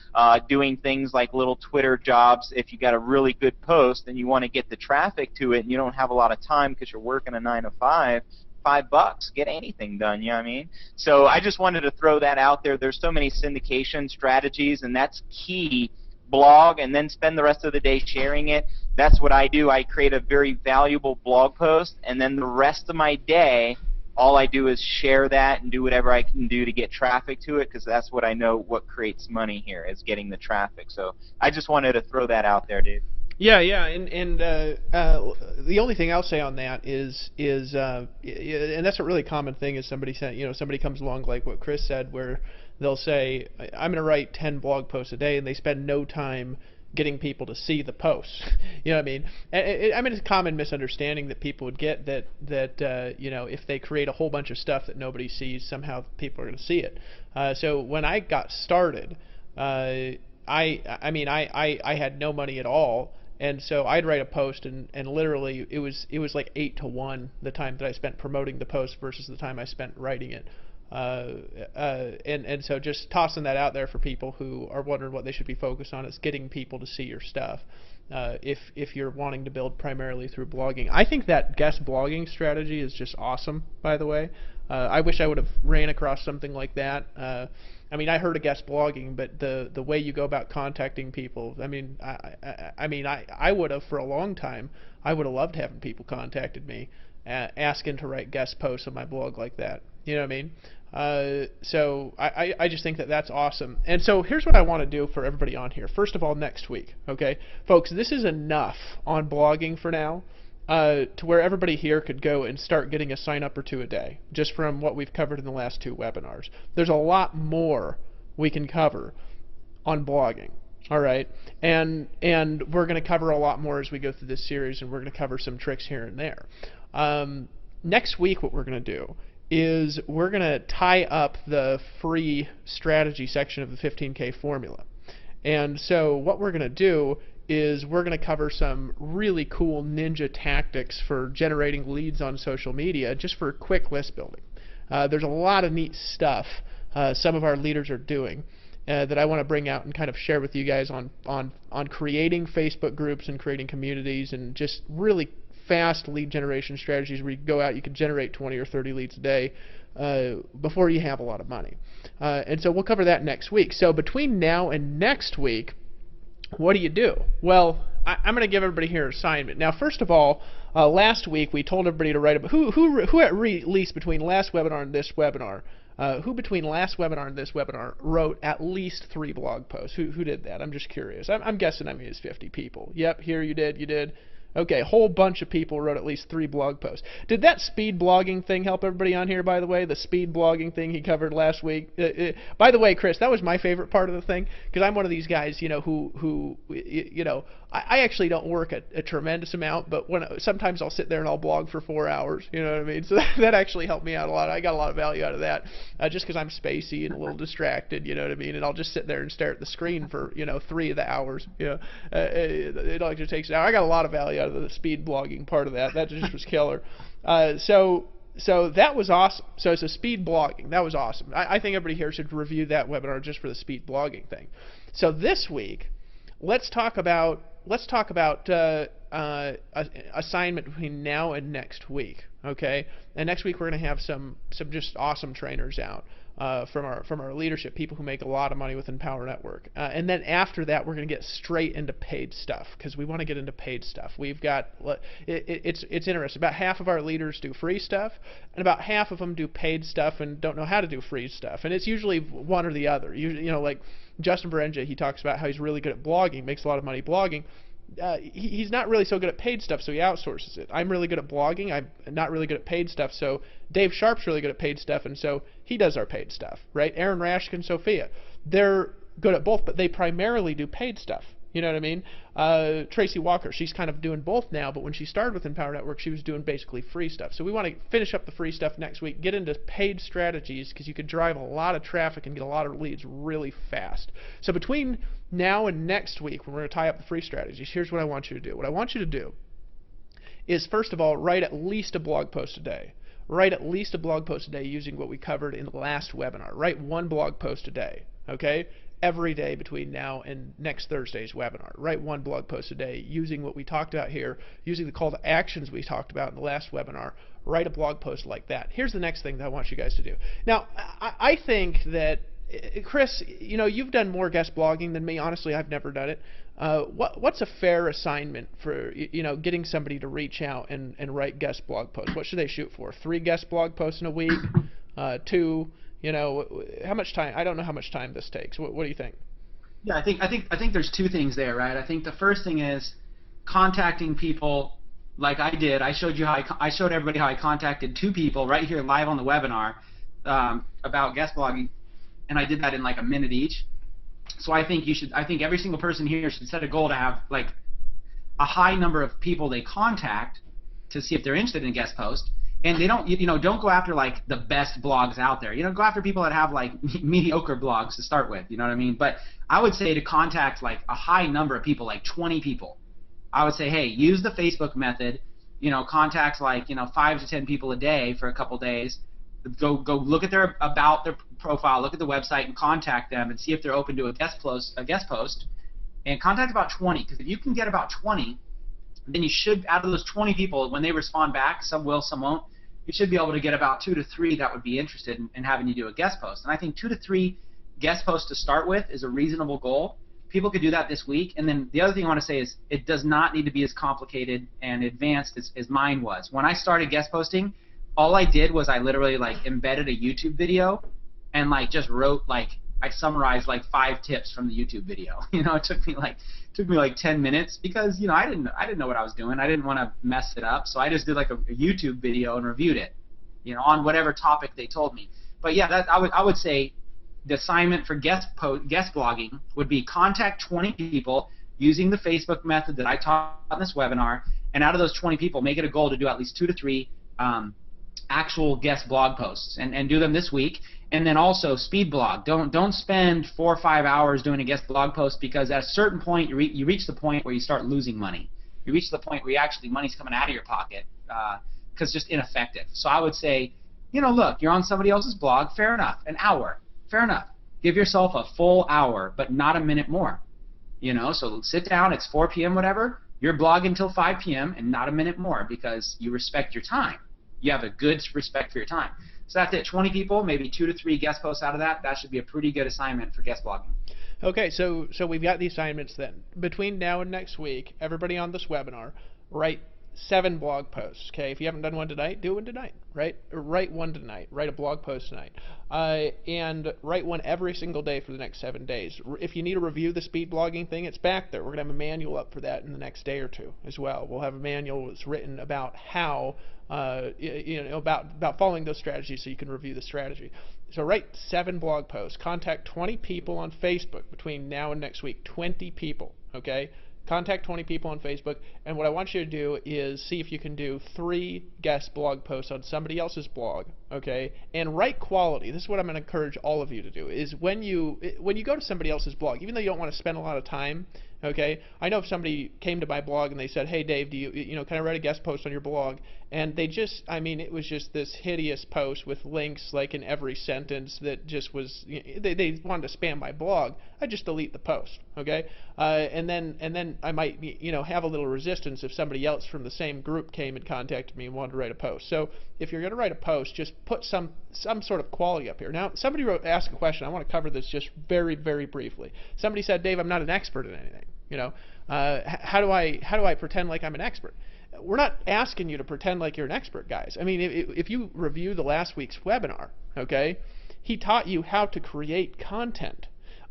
Doing things like little Twitter jobs. If you got a really good post and you want to get the traffic to it and you don't have a lot of time because you're working a 9 to 5, $5, get anything done, you know what I mean? So I just wanted to throw that out there. There's so many syndication strategies, and that's key. Blog and then spend the rest of the day sharing it. That's what I do. I create a very valuable blog post, and then the rest of my day, all I do is share that and do whatever I can do to get traffic to it, because that's what I know what creates money here is getting the traffic. So I just wanted to throw that out there, dude. Yeah, and the only thing I'll say on that is and that's a really common thing is somebody said, somebody comes along like what Chris said, where they'll say, I'm going to write 10 blog posts a day, and they spend no time getting people to see the posts. You know what I mean? I mean, it's a common misunderstanding that people would get that if they create a whole bunch of stuff that nobody sees, somehow people are going to see it. So when I got started, I had no money at all. And so I'd write a post, and literally it was like 8 to 1 the time that I spent promoting the post versus the time I spent writing it. And so just tossing that out there for people who are wondering what they should be focused on is getting people to see your stuff. If you're wanting to build primarily through blogging, I think that guest blogging strategy is just awesome. By the way, I wish I would have ran across something like that. I heard of guest blogging, but the way you go about contacting people, I would have for a long time. I would have loved having people contacted me, asking to write guest posts on my blog like that. You know what I mean? So I just think that that's awesome. And so here's what I want to do for everybody on here. First of all, next week, okay, folks, this is enough on blogging for now. To where everybody here could go and start getting a sign up or two a day, just from what we've covered in the last 2 webinars. There's a lot more we can cover on blogging, all right? And we're going to cover a lot more as we go through this series, and we're going to cover some tricks here and there. Next week, what we're going to do is we're going to tie up the free strategy section of the 15K formula. And so what we're going to do is we're going to cover some really cool ninja tactics for generating leads on social media just for quick list building. There's a lot of neat stuff some of our leaders are doing that I want to bring out and kind of share with you guys on creating Facebook groups and creating communities and just really fast lead generation strategies where you go out, you can generate 20 or 30 leads a day before you have a lot of money. And so we'll cover that next week. So between now and next week, what do you do? Well, I'm going to give everybody here an assignment. Now, first of all, last week we told everybody to write about who at least between last webinar and this webinar, who between last webinar and this webinar wrote at least 3 blog posts? Who did that? I'm just curious. I'm guessing it's 50 people. Yep, here you did. Okay, a whole bunch of people wrote at least 3 blog posts. Did that speed blogging thing help everybody on here, by the way? The speed blogging thing he covered last week? By the way, Chris, that was my favorite part of the thing, because I'm one of these guys, who I actually don't work a tremendous amount, but sometimes I'll sit there and I'll blog for 4 hours, you know what I mean? So that actually helped me out a lot. I got a lot of value out of that, just because I'm spacey and a little distracted, you know what I mean? And I'll just sit there and stare at the screen for, 3 of the hours, it all just takes an hour. I got a lot of value out of the speed blogging part of that. That just was killer. So that was awesome. So it's a speed blogging. That was awesome. I think everybody here should review that webinar just for the speed blogging thing. So this week, let's talk about assignment between now and next week. Okay, and next week we're going to have some just awesome trainers out from our leadership, people who make a lot of money with Empower Network. And then after that, we're going to get straight into paid stuff, because we want to get into paid stuff. We've got it's interesting. About half of our leaders do free stuff, and about half of them do paid stuff and don't know how to do free stuff. And it's usually one or the other. Like Justin Berenja, he talks about how he's really good at blogging, makes a lot of money blogging, he's not really so good at paid stuff, so he outsources it. I'm really good at blogging. I'm not really good at paid stuff, so Dave Sharp's really good at paid stuff, and so he does our paid stuff, right? Aaron Rashk and Sophia, they're good at both, but they primarily do paid stuff. You know what I mean? Tracy Walker, she's kind of doing both now, but when she started with Empower Network, she was doing basically free stuff. So we want to finish up the free stuff next week, get into paid strategies, because you could drive a lot of traffic and get a lot of leads really fast. So between now and next week, when we're going to tie up the free strategies, here's what I want you to do. What I want you to do is, first of all, write at least a blog post a day. Write at least a blog post a day using what we covered in the last webinar. Write one blog post a day, okay? Every day between now and next Thursday's webinar. Write one blog post a day using what we talked about here, using the call to actions we talked about in the last webinar. Write a blog post like that. Here's the next thing that I want you guys to do. Now, I think that, Chris, you know, you've done more guest blogging than me. Honestly, I've never done it. What's a fair assignment for, you know, getting somebody to reach out and write guest blog posts? What should they shoot for? 3 guest blog posts in a week? 2? You know, how much time? I don't know how much time this takes. What do you think? Yeah, I think there's 2 things there, right? I think the first thing is contacting people like I did. I showed you how I showed everybody how I contacted 2 people right here live on the webinar about guest blogging, and I did that in like a minute each. So I think every single person here should set a goal to have like a high number of people they contact to see if they're interested in a guest post. And they don't, you know, don't go after like the best blogs out there. You know, go after people that have like mediocre blogs to start with. You know what I mean? But I would say to contact like a high number of people, like 20 people. I would say, hey, use the Facebook method. You know, contact like 5 to 10 people a day for a couple days. Go look at their profile, look at the website, and contact them and see if they're open to a guest post, and contact about 20. Because if you can get about 20, then you should, out of those 20 people, when they respond back, some will, some won't, you should be able to get about 2 to 3 that would be interested in having you do a guest post. And I think 2 to 3 guest posts to start with is a reasonable goal. People could do that this week. And then the other thing I want to say is it does not need to be as complicated and advanced as mine was. When I started guest posting, all I did was I literally like embedded a YouTube video and like just wrote like I summarized like 5 tips from the YouTube video. You know, it took me like 10 minutes because, you know, I didn't know what I was doing. I didn't want to mess it up, so I just did like a YouTube video and reviewed it, you know, on whatever topic they told me. But yeah, that I would say the assignment for guest blogging would be contact 20 people using the Facebook method that I taught on this webinar, and out of those 20 people, make it a goal to do at least 2 to 3 actual guest blog posts and do them this week. And then also speed blog. Don't spend 4 or 5 hours doing a guest blog post, because at a certain point you reach the point where you start losing money. You reach the point where money's coming out of your pocket because it's just ineffective. So I would say, you know, look, you're on somebody else's blog, fair enough. An hour, fair enough. Give yourself a full hour, but not a minute more. You know, so sit down. It's 4 p.m. whatever. You're blogging until 5 p.m. and not a minute more, because you respect your time. You have a good respect for your time. So that's it. 20 people, maybe 2 to 3 guest posts out of that. That should be a pretty good assignment for guest blogging. Okay, so we've got the assignments then. Between now and next week, everybody on this webinar, write 7 blog posts. Okay, if you haven't done one tonight, do one tonight. Right? Write one tonight. Write a blog post tonight, and write one every single day for the next 7 days. If you need to review the speed blogging thing, it's back there. We're gonna have a manual up for that in the next day or 2 as well. We'll have a manual that's written about how about following those strategies, so you can review the strategy. So write 7 blog posts. Contact 20 people on Facebook between now and next week. 20 people. Okay. Contact 20 people on Facebook, and what I want you to do is see if you can do 3 guest blog posts on somebody else's blog, okay? And write quality. This is what I'm going to encourage all of you to do, is when you go to somebody else's blog, even though you don't want to spend a lot of time, okay? I know if somebody came to my blog and they said, hey Dave, can I write a guest post on your blog? And they just, I mean, it was just this hideous post with links like in every sentence that just was, they wanted to spam my blog. I just delete the post, okay? And then I might, have a little resistance if somebody else from the same group came and contacted me and wanted to write a post. So if you're going to write a post, just put some sort of quality up here. Now, somebody asked a question. I want to cover this just very, very briefly. Somebody said, Dave, I'm not an expert in anything. How do I pretend like I'm an expert? We're not asking you to pretend like you're an expert, guys. I mean, if you review the last week's webinar, okay, he taught you how to create content.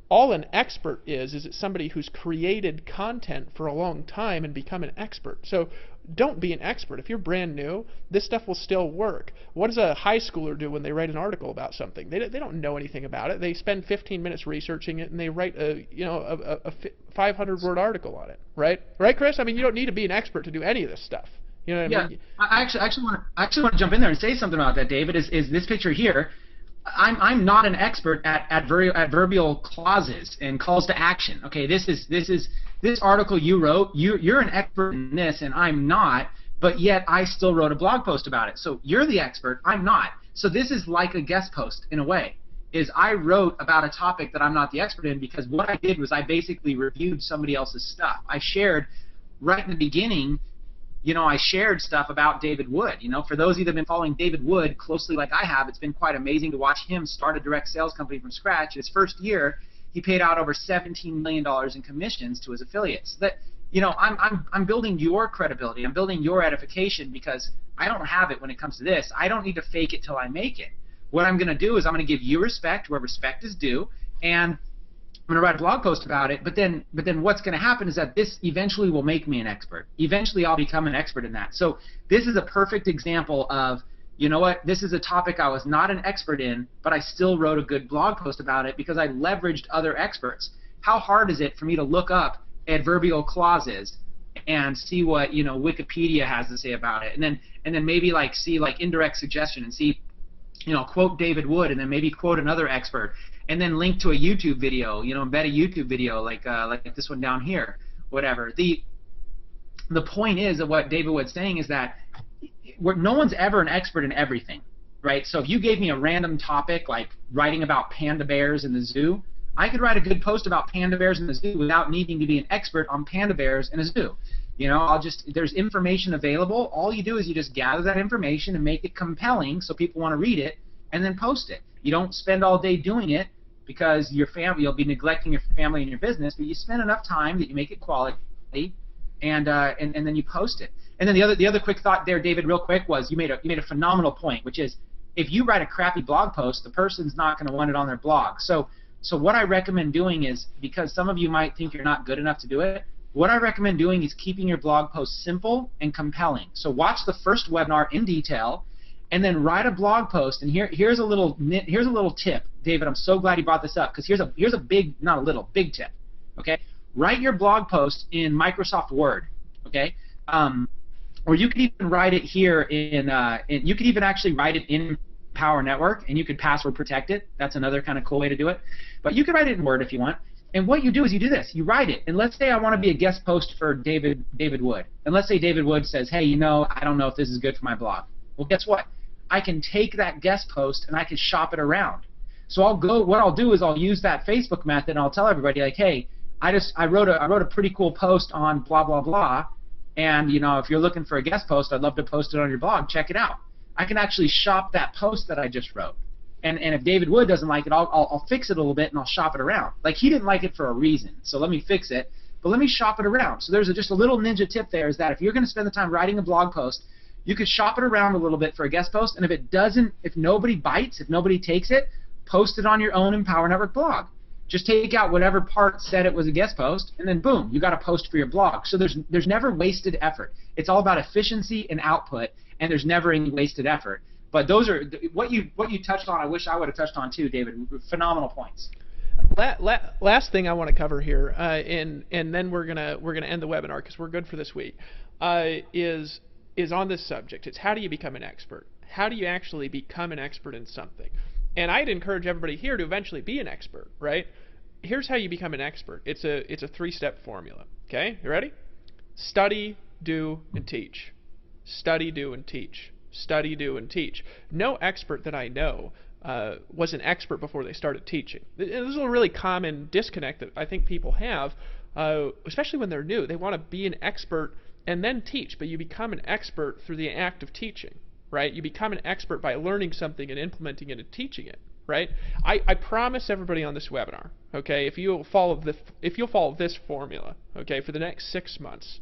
All an expert is it's somebody who's created content for a long time and become an expert. So don't be an expert. If you're brand new, this stuff will still work. What does a high schooler do when they write an article about something? They don't know anything about it. They spend 15 minutes researching it and they write a 500-word article on it, right? Right, Chris? I mean, you don't need to be an expert to do any of this stuff. You know what I mean? I actually want to jump in there and say something about that, David. Is this picture here? I'm not an expert at adverbial clauses and calls to action. Okay, this article you wrote. You're an expert in this, and I'm not. But yet I still wrote a blog post about it. So you're the expert. I'm not. So this is like a guest post in a way. Is I wrote about a topic that I'm not the expert in because what I did was I basically reviewed somebody else's stuff. I shared right in the beginning. I shared stuff about David Wood. For those of you that have been following David Wood closely like I have, it's been quite amazing to watch him start a direct sales company from scratch. His first year, he paid out over $17 million in commissions to his affiliates. I'm building your credibility. I'm building your edification because I don't have it when it comes to this. I don't need to fake it till I make it. What I'm going to do is I'm going to give you respect where respect is due, and I'm going to write a blog post about it, but then what's going to happen is that this eventually will make me an expert. Eventually I'll become an expert in that. So this is a perfect example of, you know what, this is a topic I was not an expert in, but I still wrote a good blog post about it because I leveraged other experts. How hard is it for me to look up adverbial clauses and see what, Wikipedia has to say about it, and then maybe see indirect suggestion and see, quote David Wood, and then maybe quote another expert, and then link to a YouTube video, embed a YouTube video like this one down here, whatever. The point is of what David Wood's saying is that no one's ever an expert in everything, right? So if you gave me a random topic like writing about panda bears in the zoo, I could write a good post about panda bears in the zoo without needing to be an expert on panda bears in a zoo. There's information available. All you do is you just gather that information and make it compelling so people want to read it, and then post it. You don't spend all day doing it because you'll be neglecting your family and your business, but you spend enough time that you make it quality, and then you post it. And then the other quick thought there, David, real quick, was you made a phenomenal point, which is if you write a crappy blog post, the person's not going to want it on their blog. So what I recommend doing is, because some of you might think you're not good enough to do it, what I recommend doing is keeping your blog post simple and compelling. So watch the first webinar in detail, and then write a blog post. And here's a little tip, David. I'm so glad you brought this up because here's a big, not a little, big tip. Okay, write your blog post in Microsoft Word. Okay, or you could even write it here you could even actually write it in Power Network, and you could password protect it. That's another kind of cool way to do it. But you could write it in Word if you want. And what you do is you do this. You write it. And let's say I want to be a guest post for David Wood. And let's say David Wood says, hey, I don't know if this is good for my blog. Well, guess what? I can take that guest post and I can shop it around. So what I'll do is I'll use that Facebook method, and I'll tell everybody, like, hey, I wrote a pretty cool post on blah, blah, blah. And, if you're looking for a guest post, I'd love to post it on your blog. Check it out. I can actually shop that post that I just wrote. And if David Wood doesn't like it, I'll fix it a little bit and I'll shop it around. Like, he didn't like it for a reason, so let me fix it, but let me shop it around. So there's just a little ninja tip there, is that if you're going to spend the time writing a blog post, you could shop it around a little bit for a guest post, and if nobody bites, if nobody takes it, post it on your own Empower Network blog. Just take out whatever part said it was a guest post, and then boom, you got a post for your blog. So there's never wasted effort. It's all about efficiency and output, and there's never any wasted effort. But those are what you touched on. I wish I would have touched on too, David. Phenomenal points. Last thing I want to cover here, and then we're gonna end the webinar because we're good for this week. Is on this subject. It's how do you become an expert? How do you actually become an expert in something? And I'd encourage everybody here to eventually be an expert, right? Here's how you become an expert. It's a 3-step formula. Okay, you ready? Study, do, and teach. Study, do, and teach. Study, do, and teach. No expert that I know was an expert before they started teaching. This is a really common disconnect that I think people have, especially when they're new. They want to be an expert and then teach, but you become an expert through the act of teaching, right? You become an expert by learning something and implementing it and teaching it, right? I promise everybody on this webinar, okay, if you'll follow this formula, okay, for the next 6 months,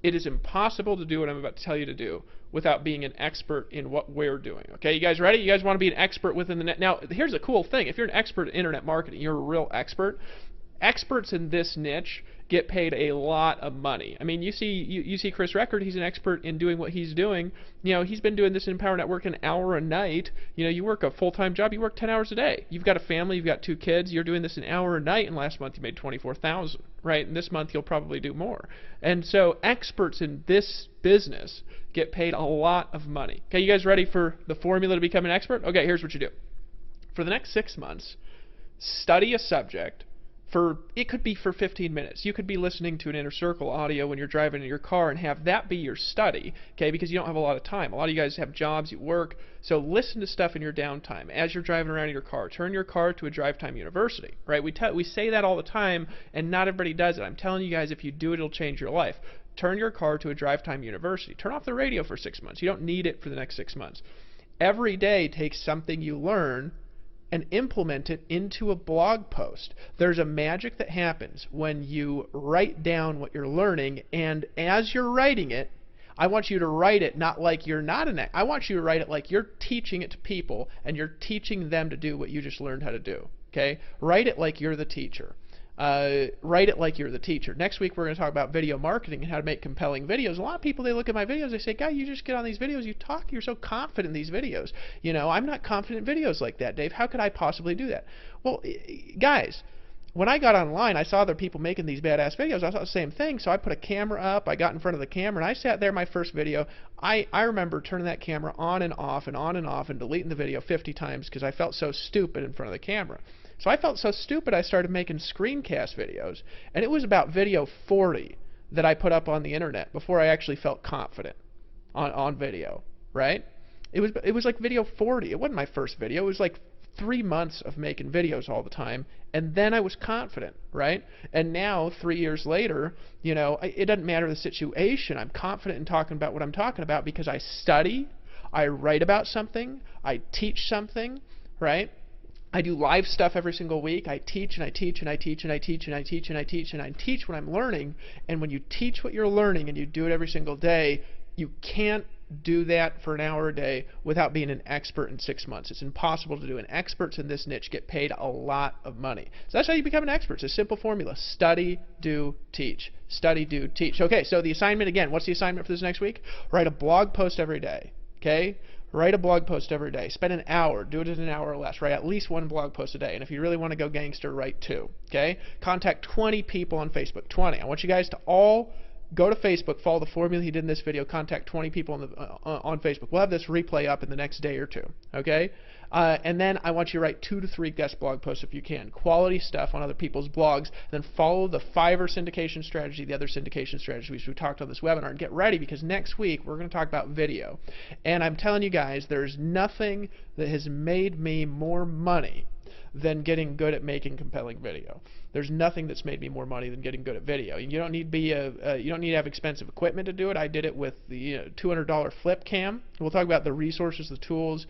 It is impossible to do what I'm about to tell you to do without being an expert in what we're doing. Okay, you guys ready? You guys want to be an expert within the net? Now, here's a cool thing. If you're an expert in internet marketing, you're a real expert. Experts in this niche get paid a lot of money. I mean, you see Chris Record, he's an expert in doing what he's doing. You know, he's been doing this in Power Network an hour a night. You know, you work a full-time job, you work 10 hours a day. You've got a family, you've got 2 kids, you're doing this an hour a night, and last month you made $24,000, right? And this month you'll probably do more. And so experts in this business get paid a lot of money. Okay, you guys ready for the formula to become an expert? Okay, here's what you do. For the next 6 months, study a subject. It could be for 15 minutes. You could be listening to an Inner Circle audio when you're driving in your car and have that be your study, okay, because you don't have a lot of time. A lot of you guys have jobs, you work, so listen to stuff in your downtime as you're driving around in your car. Turn your car to a Drive Time University, right? We say that all the time, and not everybody does it. I'm telling you guys, if you do it, it'll change your life. Turn your car to a Drive Time University. Turn off the radio for 6 months. You don't need it for the next 6 months. Every day, take something you learn and implement it into a blog post. There's a magic that happens when you write down what you're learning, and as you're writing it, I want you to write it not like you're not an I want you to write it like you're teaching it to people and you're teaching them to do what you just learned how to do. Okay? Write it like you're the teacher. Write it like you're the teacher. Next week we're going to talk about video marketing and how to make compelling videos. A lot of people, they look at my videos, they say, "Guy, you just get on these videos, you talk, you're so confident in these videos. You know, I'm not confident in videos like that, Dave. How could I possibly do that?" Well, guys, when I got online, I saw other people making these badass videos. I saw the same thing, so I put a camera up, I got in front of the camera, and I sat there, my first video. I remember turning that camera on and off and on and off and deleting the video 50 times because I felt so stupid in front of the camera. So I felt so stupid I started making screencast videos, and it was about video 40 that I put up on the internet before I actually felt confident on video, right? It was like video 40. It wasn't my first video. It was like 3 months of making videos all the time, and then I was confident, right? And now, 3 years later, you know, it doesn't matter the situation. I'm confident in talking about what I'm talking about because I study, I write about something, I teach something, right? I do live stuff every single week. I teach and I teach and I teach and I teach and I teach and I teach and I teach what I'm learning. And when you teach what you're learning and you do it every single day, you can't do that for an hour a day without being an expert in 6 months. It's impossible to do. And experts in this niche get paid a lot of money. So that's how you become an expert. It's a simple formula. Study, do, teach. Study, do, teach. Okay, so the assignment again. What's the assignment for this next week? Write a blog post every day. Okay? Write a blog post every day. Spend an hour. Do it in an hour or less. Write at least 1 blog post a day. And if you really want to go gangster, write 2. Okay? Contact 20 people on Facebook. 20. I want you guys to all go to Facebook, follow the formula he did in this video, contact 20 people on Facebook. We'll have this replay up in the next day or 2. Okay? And then I want you to write 2 to 3 guest blog posts if you can. Quality stuff on other people's blogs. Then follow the Fiverr syndication strategy, the other syndication strategies we talked on this webinar. And get ready because next week we're going to talk about video. And I'm telling you guys, there's nothing that has made me more money than getting good at making compelling video. There's nothing that's made me more money than getting good at video. You don't need to have expensive equipment to do it. I did it with the $200 flip cam. We'll talk about the resources, the tools,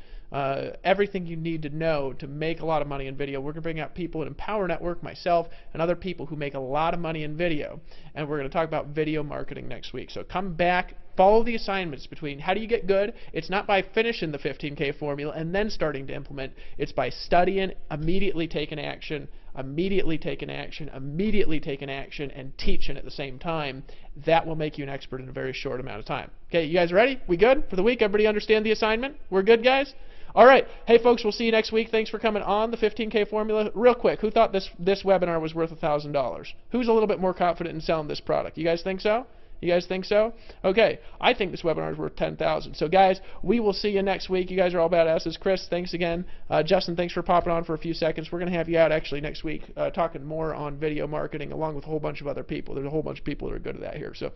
everything you need to know to make a lot of money in video. We're going to bring out people at Empower Network, myself, and other people who make a lot of money in video. And we're going to talk about video marketing next week. So come back, follow the assignments between how do you get good. It's not by finishing the 15K formula and then starting to implement. It's by studying, immediately taking action, immediately taking action, immediately taking action, and teaching at the same time. That will make you an expert in a very short amount of time. Okay, you guys ready? We good for the week? Everybody understand the assignment? We're good, guys? All right. Hey, folks, we'll see you next week. Thanks for coming on the 15K formula. Real quick, who thought this webinar was worth $1,000? Who's a little bit more confident in selling this product? You guys think so? You guys think so? Okay, I think this webinar is worth $10,000. So guys, we will see you next week. You guys are all badasses. Chris, thanks again. Justin, thanks for popping on for a few seconds. We're going to have you out actually next week talking more on video marketing along with a whole bunch of other people. There's a whole bunch of people that are good at that here. So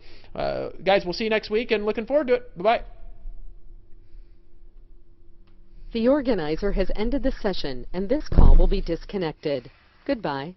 guys, we'll see you next week and looking forward to it. Bye-bye. The organizer has ended the session and this call will be disconnected. Goodbye.